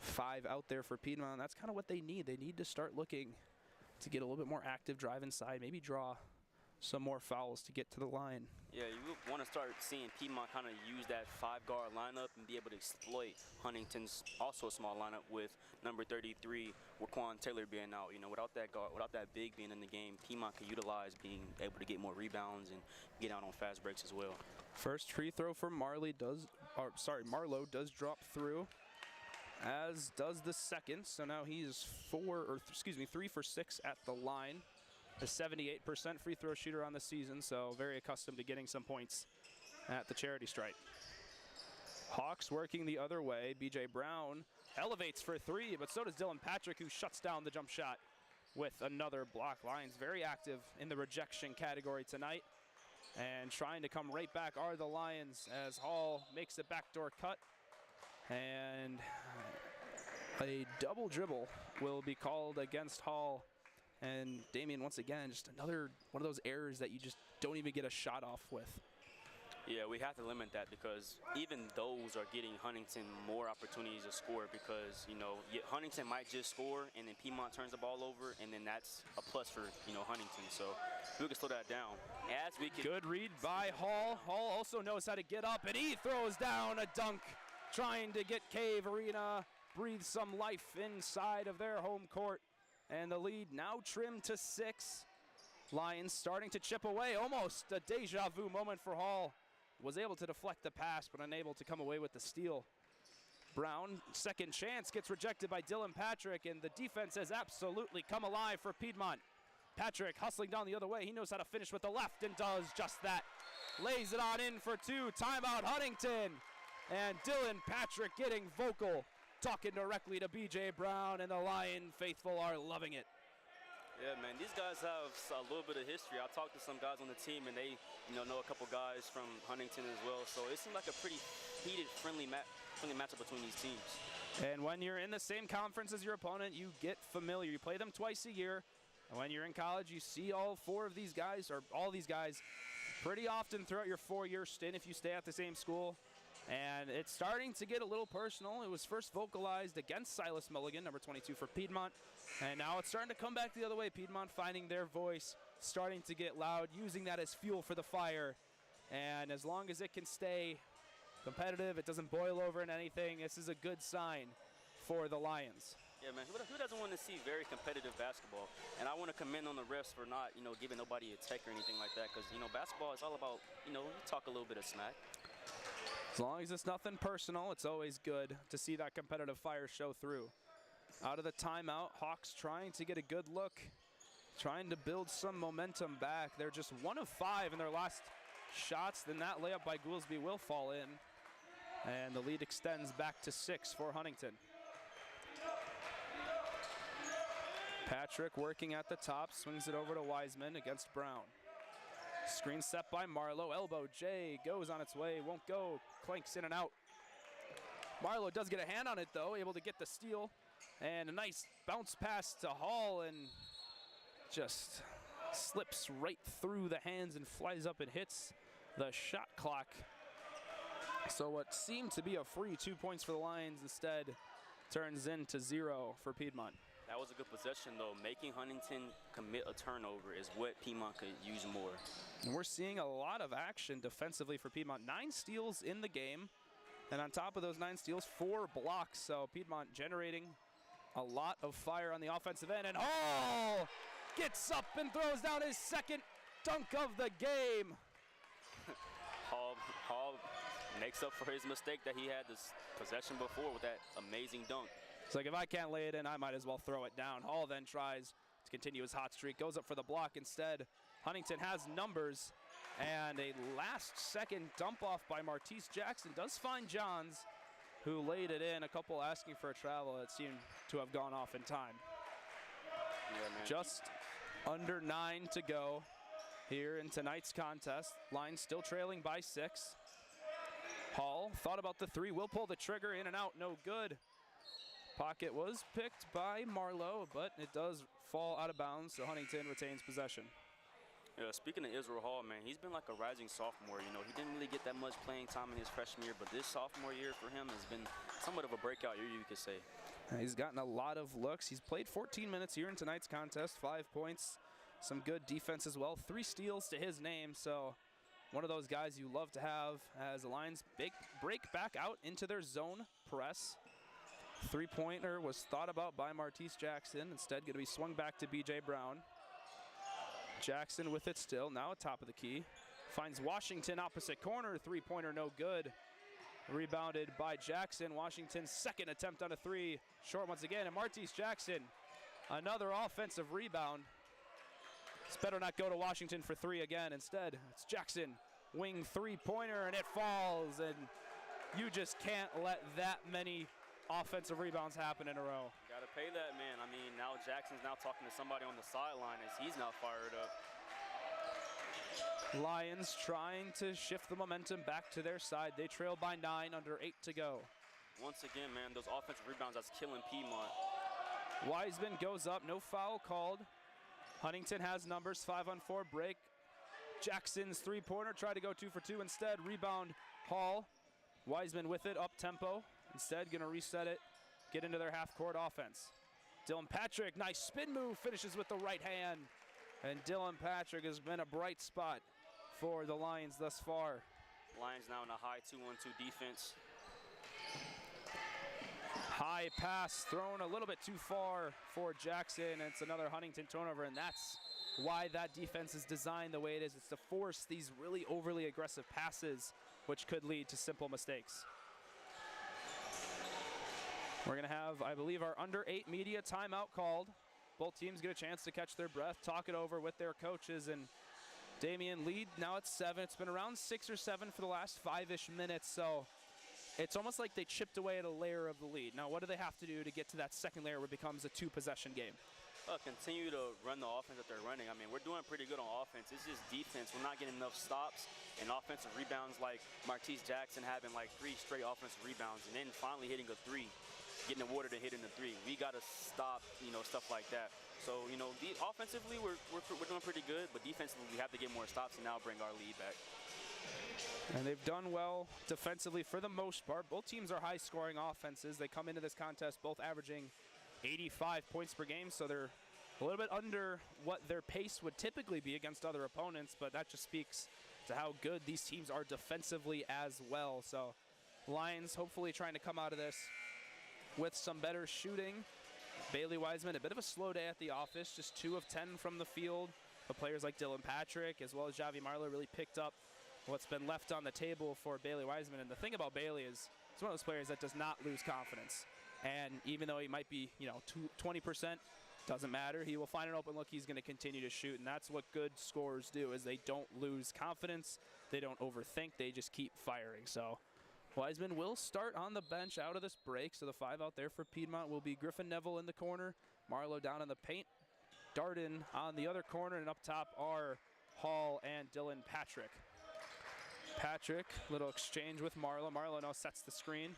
5 out there for Piedmont. That's kind of what they need. They need to start looking to get a little bit more active drive inside, maybe draw some more fouls to get to the line. Yeah, you want to start seeing Piedmont kind of use that 5-guard lineup and be able to exploit Huntington's also a small lineup with number 33, Waquan Taylor being out. You know, without that guard, without that big being in the game, Piedmont can utilize being able to get more rebounds and get out on fast breaks as well. First free throw for Marlowe does drop through, as does the second. So now he's 3 for 6 at the line. A 78% free throw shooter on the season, so very accustomed to getting some points at the charity stripe. Hawks working the other way. BJ Brown elevates for 3, but so does Dylan Patrick, who shuts down the jump shot with another block. Lions very active in the rejection category tonight. And trying to come right back are the Lions as Hall makes a backdoor cut. And a double dribble will be called against Hall. And Damien, once again, just another one of those errors that you just don't even get a shot off with. Yeah, we have to limit that because even those are getting Huntington more opportunities to score because, you know, Huntington might just score and then Piedmont turns the ball over and then that's a plus for, you know, Huntington. So we can slow that down. As we can. Good read by Hall. Hall also knows how to get up and he throws down a dunk trying to get Cave Arena breathe some life inside of their home court. And the lead now trimmed to 6. Lions starting to chip away. Almost a deja vu moment for Hall. Was able to deflect the pass, but unable to come away with the steal. Brown, second chance, gets rejected by Dylan Patrick, and the defense has absolutely come alive for Piedmont. Patrick hustling down the other way. He knows how to finish with the left and does just that. Lays it on in for 2. Timeout Huntington. And Dylan Patrick getting vocal, talking directly to BJ Brown, and the Lion faithful are loving it. Yeah, man, these guys have a little bit of history. I talked to some guys on the team, and they, know a couple guys from Huntington as well. So it seemed like a pretty heated, friendly matchup between these teams. And when you're in the same conference as your opponent, you get familiar. You play them twice a year. And when you're in college, you see all 4 of these guys, or all these guys, pretty often throughout your 4-year stint if you stay at the same school. And it's starting to get a little personal. It was first vocalized against Silas Mulligan, number 22 for Piedmont. And now it's starting to come back the other way. Piedmont finding their voice, starting to get loud, using that as fuel for the fire. And as long as it can stay competitive, it doesn't boil over in anything, this is a good sign for the Lions. Yeah, man, who doesn't want to see very competitive basketball? And I want to commend on the refs for not, giving nobody a tech or anything like that. Because, basketball is all about, you talk a little bit of smack. As long as it's nothing personal, it's always good to see that competitive fire show through. Out of the timeout, Hawks trying to get a good look, trying to build some momentum back. They're just 1 of 5 in their last shots. Then that layup by Goolsby will fall in. And the lead extends back to 6 for Huntington. Patrick working at the top, swings it over to Wiseman against Brown. Screen set by Marlowe, elbow J goes on its way, won't go, clanks in and out. Marlowe does get a hand on it though, able to get the steal. And a nice bounce pass to Hall and just slips right through the hands and flies up and hits the shot clock. So what seemed to be a free 2 points for the Lions instead turns into 0 for Piedmont. That was a good possession, though. Making Huntington commit a turnover is what Piedmont could use more. And we're seeing a lot of action defensively for Piedmont. 9 steals in the game. And on top of those 9 steals, 4 blocks. So Piedmont generating a lot of fire on the offensive end. And Hall gets up and throws down his second dunk of the game. Hall makes up for his mistake that he had this possession before with that amazing dunk. It's like, if I can't lay it in, I might as well throw it down. Hall then tries to continue his hot streak, goes up for the block instead. Huntington has numbers, and a last-second dump-off by Martise Jackson does find Johns, who laid it in. A couple asking for a travel that seemed to have gone off in time. Yeah, man. Just under 9 to go here in tonight's contest. Lions still trailing by 6. Hall thought about the three, will pull the trigger, in and out, no good. Pocket was picked by Marlowe, but it does fall out of bounds, so Huntingdon retains possession. Yeah, speaking of Israel Hall, man, he's been like a rising sophomore. You know, he didn't really get that much playing time in his freshman year, but this sophomore year for him has been somewhat of a breakout year, you could say. He's gotten a lot of looks. He's played 14 minutes here in tonight's contest, 5 points, some good defense as well, 3 steals to his name, so one of those guys you love to have as the Lions break back out into their zone press. 3-pointer was thought about by Martise Jackson. Instead, going to be swung back to B.J. Brown. Jackson with it still, now at top of the key. Finds Washington opposite corner, 3-pointer no good. Rebounded by Jackson. Washington's second attempt on a 3. Short once again, and Martise Jackson, another offensive rebound. This better not go to Washington for 3 again. Instead, it's Jackson, wing 3-pointer, and it falls. And you just can't let that many offensive rebounds happen in a row. Got to pay that man. I mean, now Jackson's now talking to somebody on the sideline as he's now fired up. Lions trying to shift the momentum back to their side. They trail by 9, under 8 to go. Once again, man, those offensive rebounds, that's killing Piedmont. Wiseman goes up, no foul called. Huntingdon has numbers, 5-on-4 break. Jackson's 3-pointer, tried to go 2 for 2 instead. Rebound, Hall. Wiseman with it, up tempo. Instead, gonna reset it, get into their half-court offense. Dylan Patrick, nice spin move, finishes with the right hand. And Dylan Patrick has been a bright spot for the Lions thus far. Lions now in a high 2-1-2 defense. High pass thrown a little bit too far for Jackson. It's another Huntingdon turnover, and that's why that defense is designed the way it is. It's to force these really overly aggressive passes, which could lead to simple mistakes. We're going to have, I believe, our under 8 media timeout called. Both teams get a chance to catch their breath, talk it over with their coaches, and Damian lead now at 7. It's been around 6 or 7 for the last 5-ish minutes, so it's almost like they chipped away at a layer of the lead. Now, what do they have to do to get to that second layer where it becomes a 2-possession game? Continue to run the offense that they're running. I mean, we're doing pretty good on offense. It's just defense. We're not getting enough stops and offensive rebounds, like Martise Jackson having like 3 straight offensive rebounds and then finally hitting a 3. Getting awarded and hitting the 3. We got to stop, you know, stuff like that. So, you know, offensively, we're doing pretty good, but defensively, we have to get more stops and now bring our lead back. And they've done well defensively for the most part. Both teams are high-scoring offenses. They come into this contest both averaging 85 points per game, so they're a little bit under what their pace would typically be against other opponents, but that just speaks to how good these teams are defensively as well. So, Lions hopefully trying to come out of this with some better shooting. Bailey Wiseman, a bit of a slow day at the office, just 2 of 10 from the field. But players like Dylan Patrick as well as Javi Marlowe really picked up what's been left on the table for Bailey Wiseman. And the thing about Bailey is he's one of those players that does not lose confidence. And even though he might be, 20%, doesn't matter. He will find an open look. He's going to continue to shoot. And that's what good scorers do, is they don't lose confidence. They don't overthink. They just keep firing. So Wiseman will start on the bench out of this break. So the 5 out there for Piedmont will be Griffin Neville in the corner, Marlowe down in the paint, Darden on the other corner, and up top are Hall and Dylan Patrick. Patrick, little exchange with Marlowe. Marlowe now sets the screen.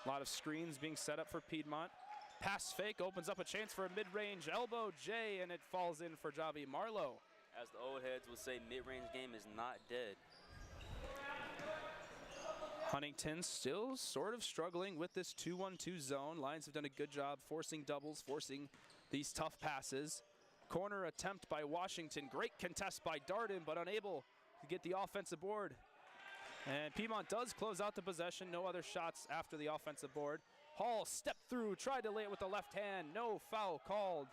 A lot of screens being set up for Piedmont. Pass fake opens up a chance for a mid-range elbow J, and it falls in for Javi Marlowe. As the old heads would say, mid-range game is not dead. Huntingdon still sort of struggling with this 2-1-2 zone. Lions have done a good job forcing doubles, forcing these tough passes. Corner attempt by Washington. Great contest by Darden, but unable to get the offensive board. And Piedmont does close out the possession. No other shots after the offensive board. Hall stepped through, tried to lay it with the left hand. No foul called.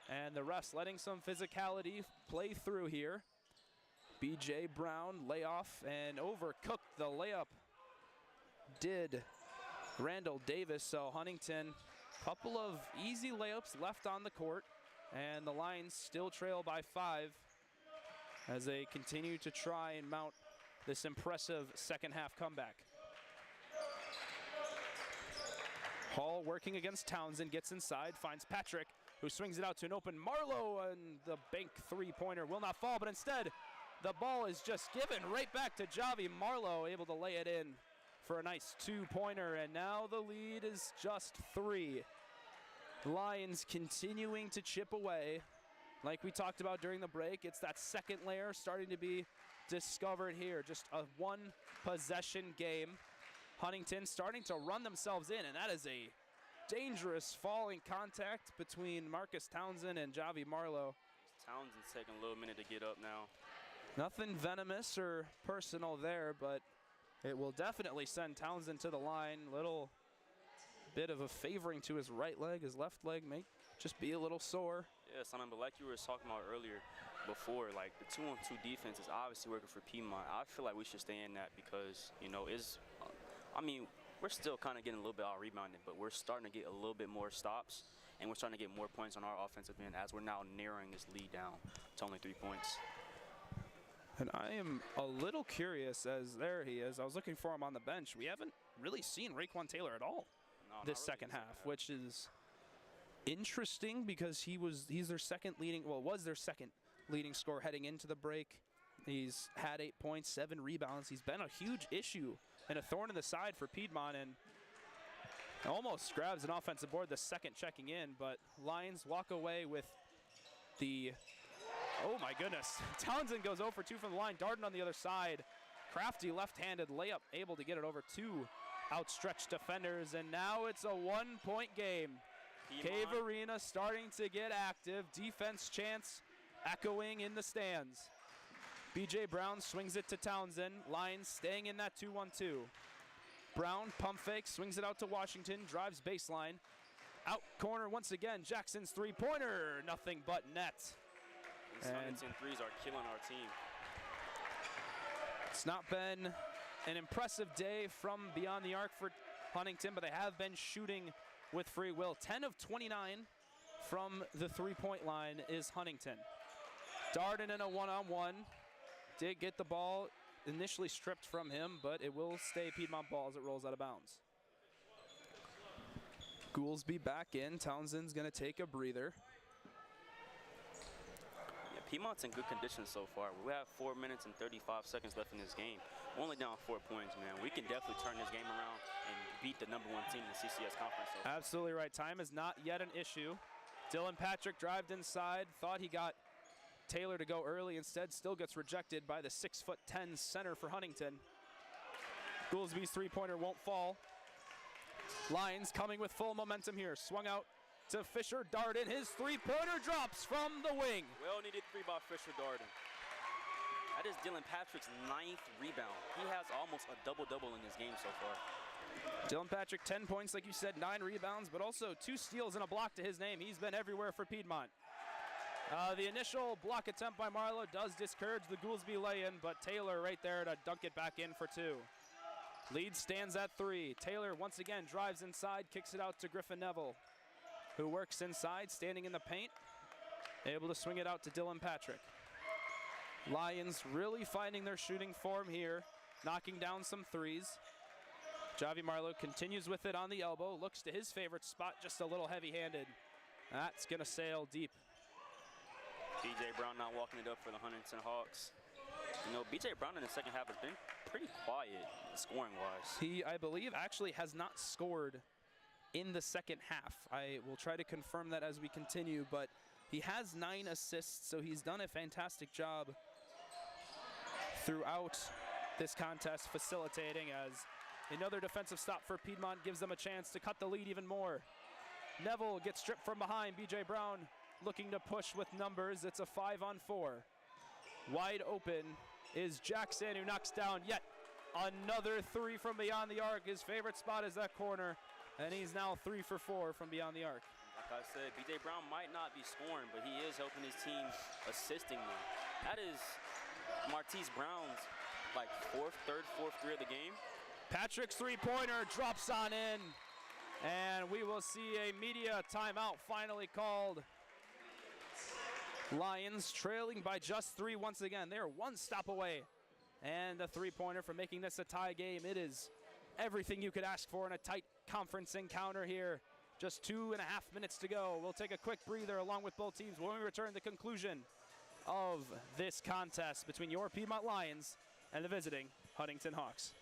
And the refs letting some physicality play through here. B.J. Brown layoff and overcooked the layup. Did Randall Davis. So Huntingdon, couple of easy layups left on the court. And the Lions still trail by 5 as they continue to try and mount this impressive second half comeback. Hall working against Townsend, gets inside, finds Patrick, who swings it out to an open Marlowe, and the bank 3-pointer will not fall, but instead the ball is just given right back to Javi Marlowe, able to lay it in for a nice two-pointer, and now the lead is just 3. Lions continuing to chip away. Like we talked about during the break, it's that second layer starting to be discovered here. Just a one-possession game. Huntington starting to run themselves in, and that is a dangerous falling contact between Marcus Townsend and Javi Marlowe. Townsend's taking a little minute to get up now. Nothing venomous or personal there, but it will definitely send Townsend to the line. Little bit of a favoring to his right leg. His left leg may just be a little sore. Yeah, Simon, but like you were talking about earlier before, like the 2-on-2 defense is obviously working for Piedmont. I feel like we should stay in that because, you know, we're still kind of getting a little bit out rebounded, but we're starting to get a little bit more stops, and we're starting to get more points on our offensive end as we're now narrowing this lead down to only 3 points. And I am a little curious, as there he is. I was looking for him on the bench. We haven't really seen Raekwon Taylor at all this second half, which is interesting because he's their was their second leading scorer heading into the break. He's had 8 points, 7 rebounds. He's been a huge issue and a thorn in the side for Piedmont, and almost grabs an offensive board the second checking in, but Lions walk away with the, oh my goodness. Townsend goes 0 for 2 from the line. Darden on the other side. Crafty left-handed layup, able to get it over 2 outstretched defenders, and now it's a 1-point game. Cave Arena starting to get active. Defense chants echoing in the stands. BJ Brown swings it to Townsend. Lions staying in that 2-1-2. Brown pump fake, swings it out to Washington, drives baseline. Out corner once again, Jackson's three-pointer, nothing but net. These Huntington threes are killing our team. It's not been an impressive day from beyond the arc for Huntington, but they have been shooting with free will. 10 of 29 from the three-point line is Huntington. Darden in a one-on-one. Did get the ball initially stripped from him, but it will stay Piedmont ball as it rolls out of bounds. Goolsby back in. Townsend's going to take a breather. Yeah, Piedmont's in good condition so far. We have 4 minutes and 35 seconds left in this game. We're only down 4 points, man. We can definitely turn this game around and beat the #1 team in the CCS conference. So absolutely right. Time is not yet an issue. Dylan Patrick drived inside, thought he got Taylor to go early, instead still gets rejected by the 6'10" center for Huntington. Goolsby's three-pointer won't fall. Lions coming with full momentum here. Swung out to Fisher Darden. His three-pointer drops from the wing. Well-needed three by Fisher Darden. That is Dylan Patrick's 9th rebound. He has almost a double-double in this game so far. Dylan Patrick, 10 points, like you said, 9 rebounds, but also 2 steals and a block to his name. He's been everywhere for Piedmont. The initial block attempt by Marlowe does discourage the Goolsby lay-in, but Taylor right there to dunk it back in for 2. Lead stands at 3. Taylor once again drives inside, kicks it out to Griffin Neville, who works inside, standing in the paint, able to swing it out to Dylan Patrick. Lions really finding their shooting form here, knocking down some threes. Javi Marlowe continues with it on the elbow, looks to his favorite spot, just a little heavy-handed. That's gonna sail deep. BJ Brown not walking it up for the Huntington Hawks. You know, BJ Brown in the second half has been pretty quiet scoring-wise. He, I believe, actually has not scored in the second half. I will try to confirm that as we continue, but he has 9 assists, so he's done a fantastic job throughout this contest, facilitating, as another defensive stop for Piedmont gives them a chance to cut the lead even more. Neville gets stripped from behind. BJ Brown looking to push with numbers. It's a 5-on-4. Wide open is Jackson, who knocks down yet another 3 from beyond the arc. His favorite spot is that corner, and he's now 3 for 4 from beyond the arc. Like I said, BJ Brown might not be scoring, but he is helping his team, assisting them. That is Martise Brown's third, fourth three of the game. Patrick's three-pointer drops on in, and we will see a media timeout finally called. Lions trailing by just 3 once again. They're 1 stop away, and a three-pointer for making this a tie game. It is everything you could ask for in a tight conference encounter here. Just 2.5 minutes to go. We'll take a quick breather along with both teams when we return to the conclusion of this contest between your Piedmont Lions and the visiting Huntington Hawks.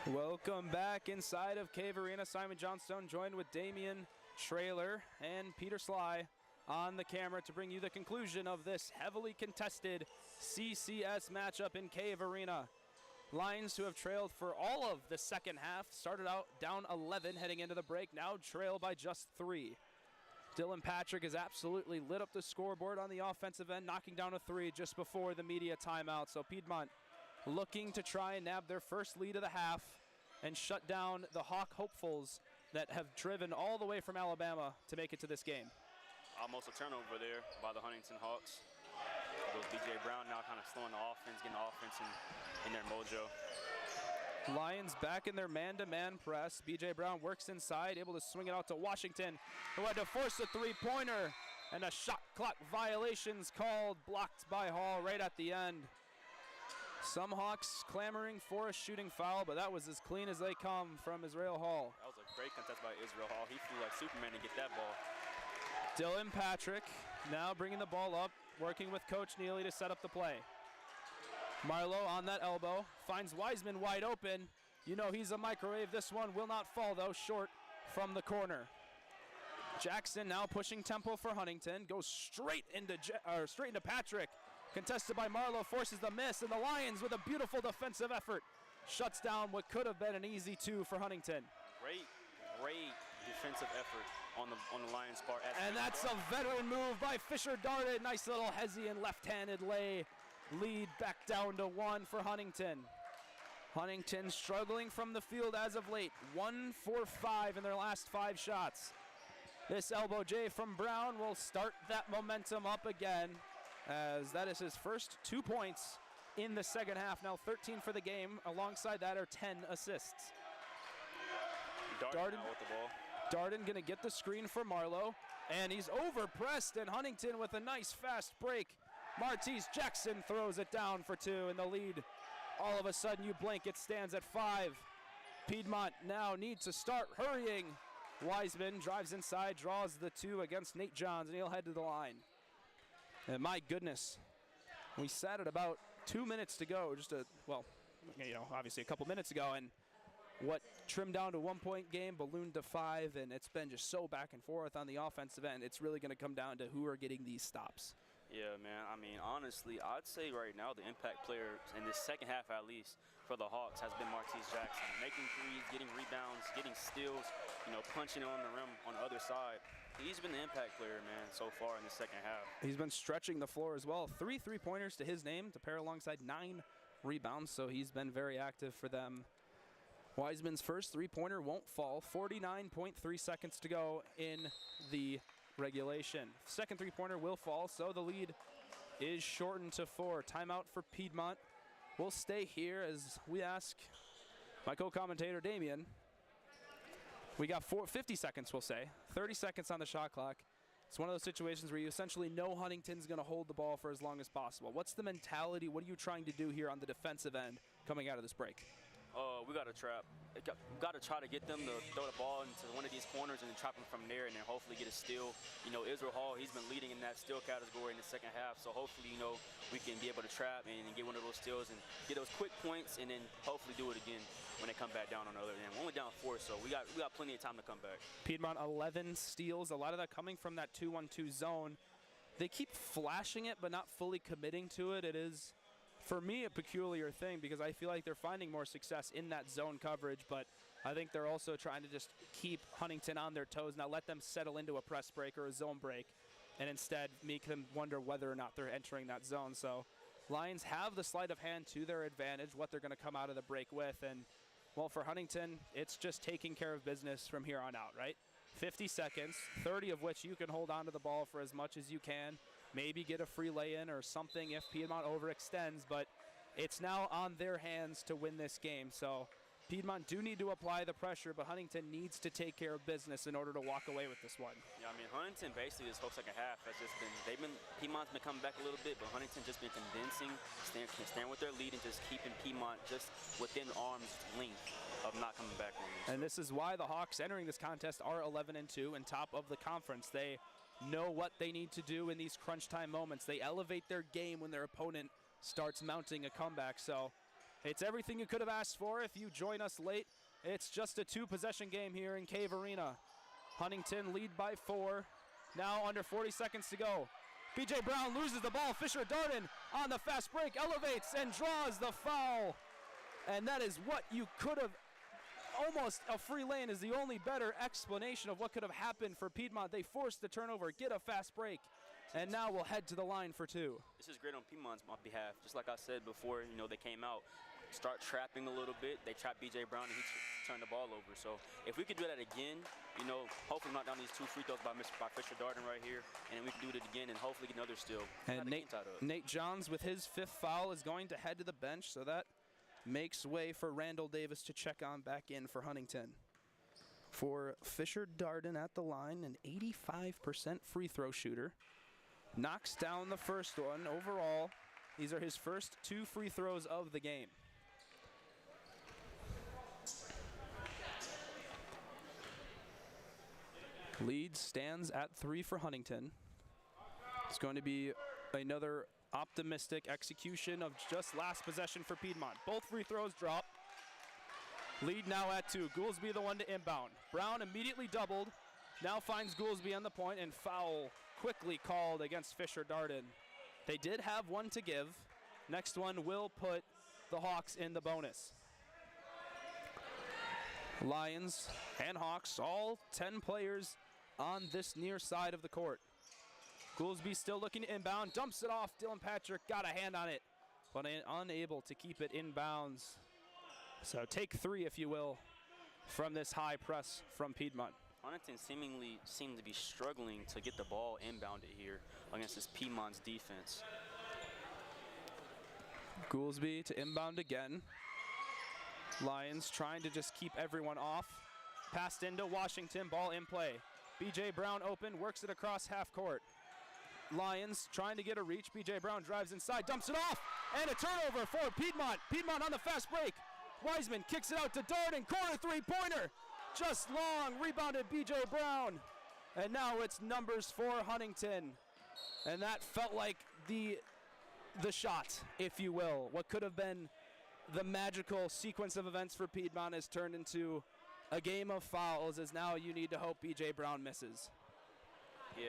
Welcome back inside of Cave Arena. Simon Johnstone joined with Damian Trailer and Peter Sly on the camera to bring you the conclusion of this heavily contested CCS matchup in Cave Arena. Lions, who have trailed for all of the second half, started out down 11 heading into the break, now trail by just 3. Dylan Patrick has absolutely lit up the scoreboard on the offensive end, knocking down a 3 just before the media timeout. So Piedmont looking to try and nab their first lead of the half and shut down the Hawk hopefuls that have driven all the way from Alabama to make it to this game. Almost a turnover there by the Huntingdon Hawks. It was B.J. Brown now kind of slowing the offense, getting the offense in their mojo. Lions back in their man-to-man press. B.J. Brown works inside, able to swing it out to Washington, who had to force a three-pointer, and a shot clock violations called, blocked by Hall right at the end. Some Hawks clamoring for a shooting foul, but that was as clean as they come from Israel Hall. That was a great contest by Israel Hall. He flew like Superman to get that ball. Dylan Patrick now bringing the ball up, working with Coach Neely to set up the play. Marlowe on that elbow, finds Wiseman wide open. You know he's a microwave. This one will not fall, though, short from the corner. Jackson now pushing tempo for Huntingdon, goes straight into Patrick. Contested by Marlowe, forces the miss, and the Lions, with a beautiful defensive effort, shuts down what could have been an easy 2 for Huntingdon. Great defensive effort on the Lions' part. And that's a veteran move by Fisher Darted. Nice little Hessian left-handed lay. Lead back down to 1 for Huntingdon. Huntingdon struggling from the field as of late. 1 for 5 in their last 5 shots. This elbow J from Brown will start that momentum up again, as that is his first 2 points in the second half. Now 13 for the game. Alongside that are 10 assists. Darden with the ball. Darden gonna get the screen for Marlowe, and he's overpressed, and Huntingdon with a nice fast break. Martese Jackson throws it down for 2 in the lead. All of a sudden you blink, it stands at 5. Piedmont now needs to start hurrying. Wiseman drives inside, draws the 2 against Nate Johns, and he'll head to the line. And my goodness, we sat at about 2 minutes to go, obviously a couple minutes ago, and what trimmed down to 1-point game ballooned to 5, and it's been just so back and forth on the offensive end. It's really going to come down to who are getting these stops. Yeah, man. I mean, honestly, I'd say right now the impact player in this second half, at least, for the Hawks has been Martese Jackson. Making threes, getting rebounds, getting steals, punching on the rim on the other side. He's been the impact player, man, so far in the second half. He's been stretching the floor as well. 3 3-pointers to his name to pair alongside 9 rebounds, so he's been very active for them. Wiseman's first 3-pointer won't fall. 49.3 seconds to go in the regulation. Second 3-pointer will fall, so the lead is shortened to 4. Timeout for Piedmont. We'll stay here as we ask my co-commentator Damian. We got 50 seconds, we'll say. 30 seconds on the shot clock. It's one of those situations where you essentially know Huntington's going to hold the ball for as long as possible. What's the mentality? What are you trying to do here on the defensive end coming out of this break? We got to trap. We got to try to get them to throw the ball into one of these corners and then trap them from there, and then hopefully get a steal. Israel Hall, he's been leading in that steal category in the second half, so hopefully, we can be able to trap and get one of those steals and get those quick points, and then hopefully do it again when they come back down on the other end. We're only down 4, so we got plenty of time to come back. Piedmont 11 steals, a lot of that coming from that 2-1-2 zone. They keep flashing it, but not fully committing to it. It is, for me, a peculiar thing because I feel like they're finding more success in that zone coverage, but I think they're also trying to just keep Huntingdon on their toes, not let them settle into a press break or a zone break, and instead make them wonder whether or not they're entering that zone. So Lions have the sleight of hand to their advantage, what they're going to come out of the break with, and well, for Huntingdon, it's just taking care of business from here on out, right? 50 seconds, 30 of which you can hold on to the ball for as much as you can. Maybe get a free lay-in or something if Piedmont overextends, but it's now on their hands to win this game. So Piedmont do need to apply the pressure, but Huntingdon needs to take care of business in order to walk away with this one. Yeah, I mean, Huntingdon basically this whole second half has just been, Piedmont's been coming back a little bit, but Huntington just been condensing, staying with their lead and just keeping Piedmont just within arm's length of not coming back on them. And this is why the Hawks entering this contest are 11-2 and top of the conference. They know what they need to do in these crunch time moments. They elevate their game when their opponent starts mounting a comeback. So It's everything you could have asked for if you join us late. It's just a 2-possession game here in Cave Arena. Huntington lead by 4. Now under 40 seconds to go. B.J. Brown loses the ball. Fisher Darden on the fast break, elevates and draws the foul. And that is what you could have, almost a free lane is the only better explanation of what could have happened for Piedmont. They forced the turnover, get a fast break, and now we'll head to the line for 2. This is great on Piedmont's behalf. Just like I said before, they came out, start trapping a little bit. They trapped B.J. Brown, and he turned the ball over. So if we could do that again, hopefully knock down these 2 free throws by Fisher Darden right here, and then we can do it again and hopefully get another steal. And Nate Johns with his 5th foul is going to head to the bench, so that makes way for Randall Davis to check on back in for Huntington. For Fisher Darden at the line, an 85% free throw shooter. Knocks down the first one. Overall, these are his first 2 free throws of the game. Lead stands at 3 for Huntington. It's going to be another optimistic execution of just last possession for Piedmont. Both free throws drop. Lead now at 2. Goolsby the one to inbound. Brown immediately doubled. Now finds Goolsby on the point, and foul quickly called against Fisher Darden. They did have one to give. Next one will put the Hawks in the bonus. Lions and Hawks, all 10 players on this near side of the court. Goolsby still looking to inbound, dumps it off. Dylan Patrick got a hand on it, but unable to keep it in bounds. So take 3, if you will, from this high press from Piedmont. Huntington seemingly seemed to be struggling to get the ball inbounded here against this Piedmont's defense. Goolsby to inbound again. Lions trying to just keep everyone off. Passed into Washington, ball in play. B.J. Brown open, works it across half court. Lions trying to get a reach. B.J. Brown drives inside, dumps it off, and a turnover for Piedmont. Piedmont on the fast break. Wiseman kicks it out to Darden, corner 3-pointer. Just long, rebounded B.J. Brown. And now it's numbers for Huntington. And that felt like the shot, if you will. What could have been the magical sequence of events for Piedmont has turned into a game of fouls, as now you need to hope B.J. Brown misses. Yeah,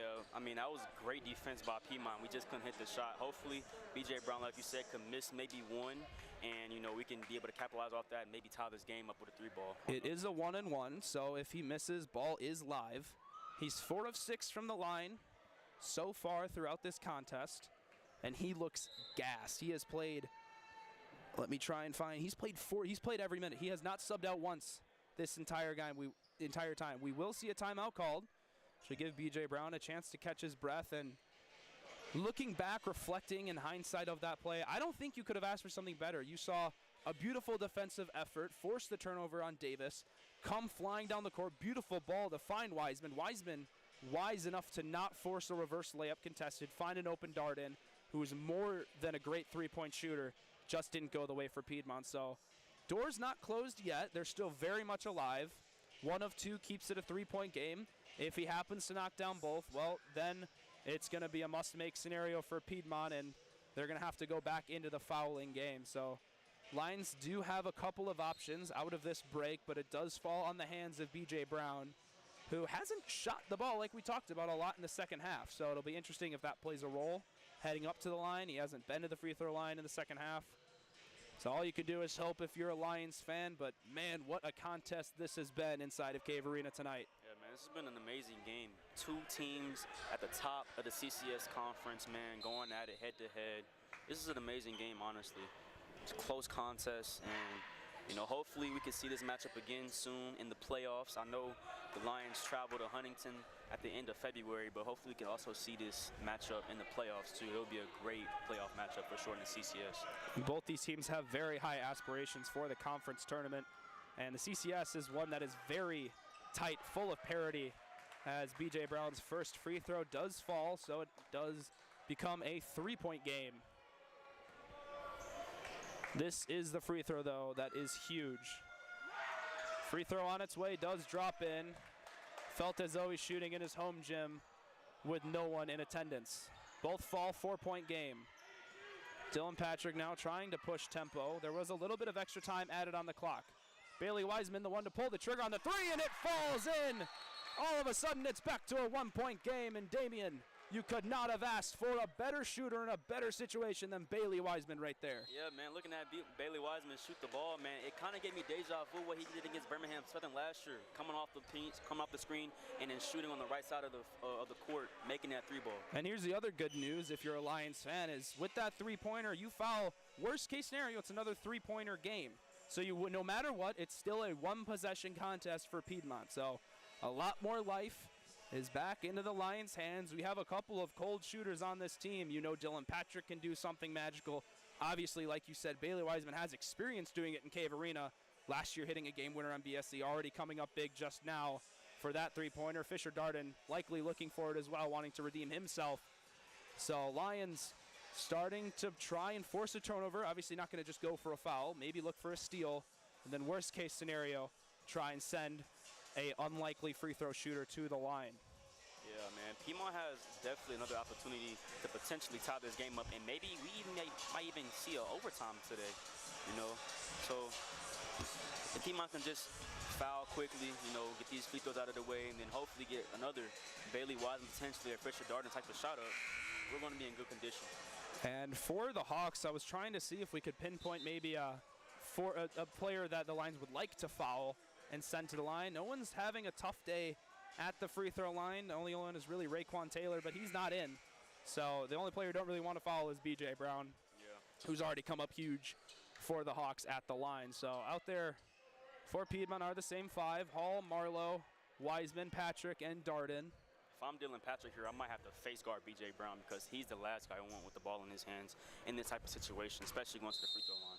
that was great defense by Piedmont. We just couldn't hit the shot. Hopefully, B.J. Brown, like you said, could miss maybe one, and, we can be able to capitalize off that and maybe tie this game up with a 3-ball. It is a 1-and-1, so if he misses, ball is live. He's 4 of 6 from the line so far throughout this contest, and he looks gassed. He has played, let me try and find, he's played every minute. He has not subbed out once this entire time. We will see a timeout called. Should give B.J. Brown a chance to catch his breath. And looking back, reflecting in hindsight of that play, I don't think you could have asked for something better. You saw a beautiful defensive effort, force the turnover on Davis, come flying down the court, beautiful ball to find Wiseman. Wiseman wise enough to not force a reverse layup contested, find an open Darden, who is more than a great 3-point shooter, just didn't go the way for Piedmont. So doors not closed yet. They're still very much alive. 1 of 2 keeps it a 3-point game. If he happens to knock down both, well, then it's going to be a must-make scenario for Piedmont, and they're going to have to go back into the fouling game. So Lions do have a couple of options out of this break, but it does fall on the hands of B.J. Brown, who hasn't shot the ball like we talked about a lot in the second half. So it'll be interesting if that plays a role heading up to the line. He hasn't been to the free throw line in the second half. So all you can do is hope if you're a Lions fan, but man, what a contest this has been inside of Cave Arena tonight. Yeah, man, this has been an amazing game. 2 teams at the top of the CCS conference, man, going at it head to head. This is an amazing game, honestly. It's a close contest, and hopefully we can see this matchup again soon in the playoffs. I know the Lions travel to Huntington at the end of February, but hopefully we can also see this matchup in the playoffs too. It'll be a great playoff matchup for sure in the CCS. Both these teams have very high aspirations for the conference tournament, and the CCS is one that is very tight, full of parity, as B.J. Brown's first free throw does fall, so it does become a 3-point game. This is the free throw, though, that is huge. Free throw on its way, does drop in. Felt as though he's shooting in his home gym with no one in attendance. Both fall, 4-point game. Dylan Patrick now trying to push tempo. There was a little bit of extra time added on the clock. Bailey Wiseman, the one to pull the trigger on the three, and it falls in. All of a sudden, it's back to a one-point game, and Damian, you could not have asked for a better shooter in a better situation than Bailey Wiseman right there. Yeah, man, looking at Bailey Wiseman shoot the ball, man, it kind of gave me deja vu what he did against Birmingham Southern last year, coming off the screen, and then shooting on the right side of the court, making that three ball. And here's the other good news, if you're a Lions fan, is with that three-pointer, you foul. Worst case scenario, it's another three-pointer game. So no matter what, it's still a one-possession contest for Piedmont. So a lot more life is back into the Lions' hands. We have a couple of cold shooters on this team. You know Dylan Patrick can do something magical. Obviously, like you said, Bailey Wiseman has experience doing it in Cave Arena. Last year hitting a game winner on BSC, already coming up big just now for that three-pointer. Fisher Darden likely looking for it as well, wanting to redeem himself. So Lions starting to try and force a turnover. Obviously not going to just go for a foul. Maybe look for a steal. And then worst case scenario, try and send a unlikely free throw shooter to the line. Yeah, man. Piedmont has definitely another opportunity to potentially tie this game up, and maybe we might even see an overtime today, you know. So if Piedmont can just foul quickly, you know, get these free throws out of the way, and then hopefully get another Bailey Wiseman, potentially a Fisher Darden type of shot up, we're going to be in good condition. And for the Hawks, I was trying to see if we could pinpoint maybe a player that the Lions would like to foul and send to the line. No one's having a tough day at the free throw line. The only one is really Raekwon Taylor, but he's not in. So the only player who don't really want to foul is B.J. Brown, who's already come up huge for the Hawks at the line. So out there for Piedmont are the same five: Hall, Marlowe, Wiseman, Patrick, and Darden. If I'm Dylan Patrick here, I might have to face guard B.J. Brown because he's the last guy I want with the ball in his hands in this type of situation, especially going to the free throw line.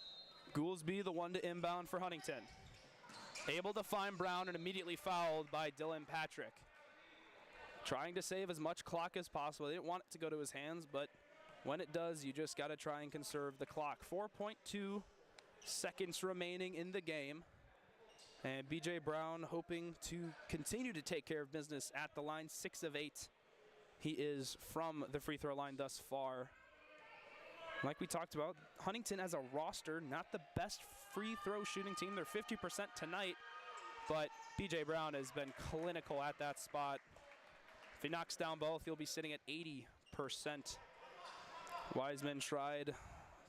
Goolsby, the one to inbound for Huntington. Able to find Brown and immediately fouled by Dylan Patrick. Trying to save as much clock as possible. They didn't want it to go to his hands, but when it does, you just got to try and conserve the clock. 4.2 seconds remaining in the game. And B.J. Brown hoping to continue to take care of business at the line. 6 of 8. He is from the free throw line thus far. Like we talked about, Huntington as a roster, not the best free throw shooting team. They're 50% tonight, but B.J. Brown has been clinical at that spot. If he knocks down both, he'll be sitting at 80%. Wiseman tried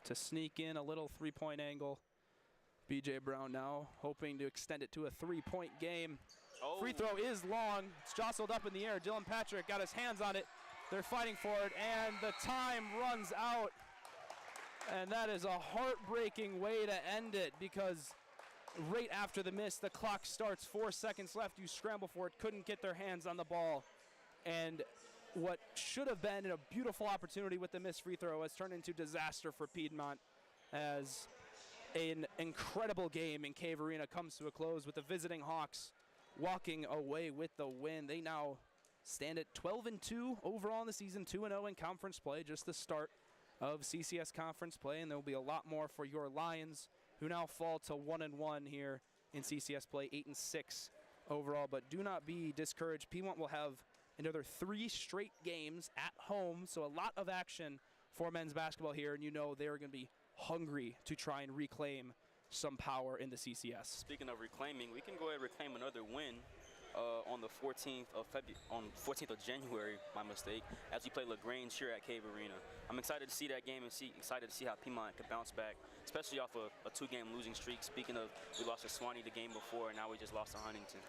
to sneak in a little three-point angle. B.J. Brown now hoping to extend it to a three-point game. Oh. Free throw is long. It's jostled up in the air. Dylan Patrick got his hands on it. They're fighting for it, and the time runs out. And that is a heartbreaking way to end it, because right after the miss, the clock starts. 4 seconds left. You scramble for it. Couldn't get their hands on the ball. And what should have been a beautiful opportunity with the missed free throw has turned into disaster for Piedmont, as an incredible game in Cave Arena comes to a close with the visiting Hawks walking away with the win. They now stand at 12-2 overall in the season, 2-0 in conference play, just the start of CCS conference play, and there will be a lot more for your Lions, who now fall to 1-1 here in CCS play, 8-6 overall. But do not be discouraged. Piedmont will have another 3 straight games at home, so a lot of action for men's basketball here, and you know they're going to be hungry to try and reclaim some power in the CCS. Speaking of reclaiming, we can go ahead and reclaim another win on the 14th of January, my mistake, as we play LaGrange here at Cave Arena. I'm excited to see that game and excited to see how Piedmont can bounce back, especially off a 2-game losing streak. Speaking of, we lost to Swanee the game before, and now we just lost to Huntington.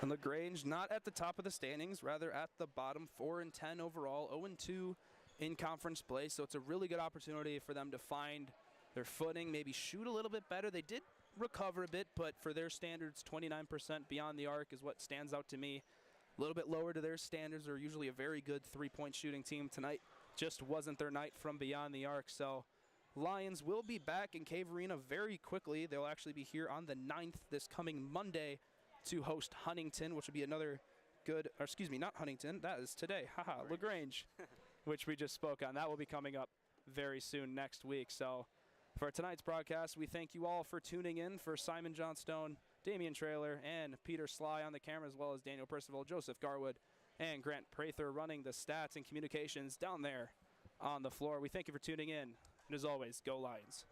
And LaGrange not at the top of the standings, rather at the bottom, 4-10 overall, 0-2 in conference play. So it's a really good opportunity for them to find their footing, maybe shoot a little bit better. They did recover a bit, but for their standards, 29% beyond the arc is what stands out to me. A little bit lower to their standards. They're usually a very good three-point shooting team. Tonight just wasn't their night from beyond the arc. So Lions will be back in Cave Arena very quickly. They'll actually be here on the 9th this coming Monday to host Huntington, which will be another good, or excuse me, not Huntington, that is today, haha, LaGrange, which we just spoke on. That will be coming up very soon next week. So for tonight's broadcast, we thank you all for tuning in. For Simon Johnstone, Damian Trailer, and Peter Sly on the camera, as well as Daniel Percival, Joseph Garwood, and Grant Prather running the stats and communications down there on the floor. We thank you for tuning in. And as always, go Lions.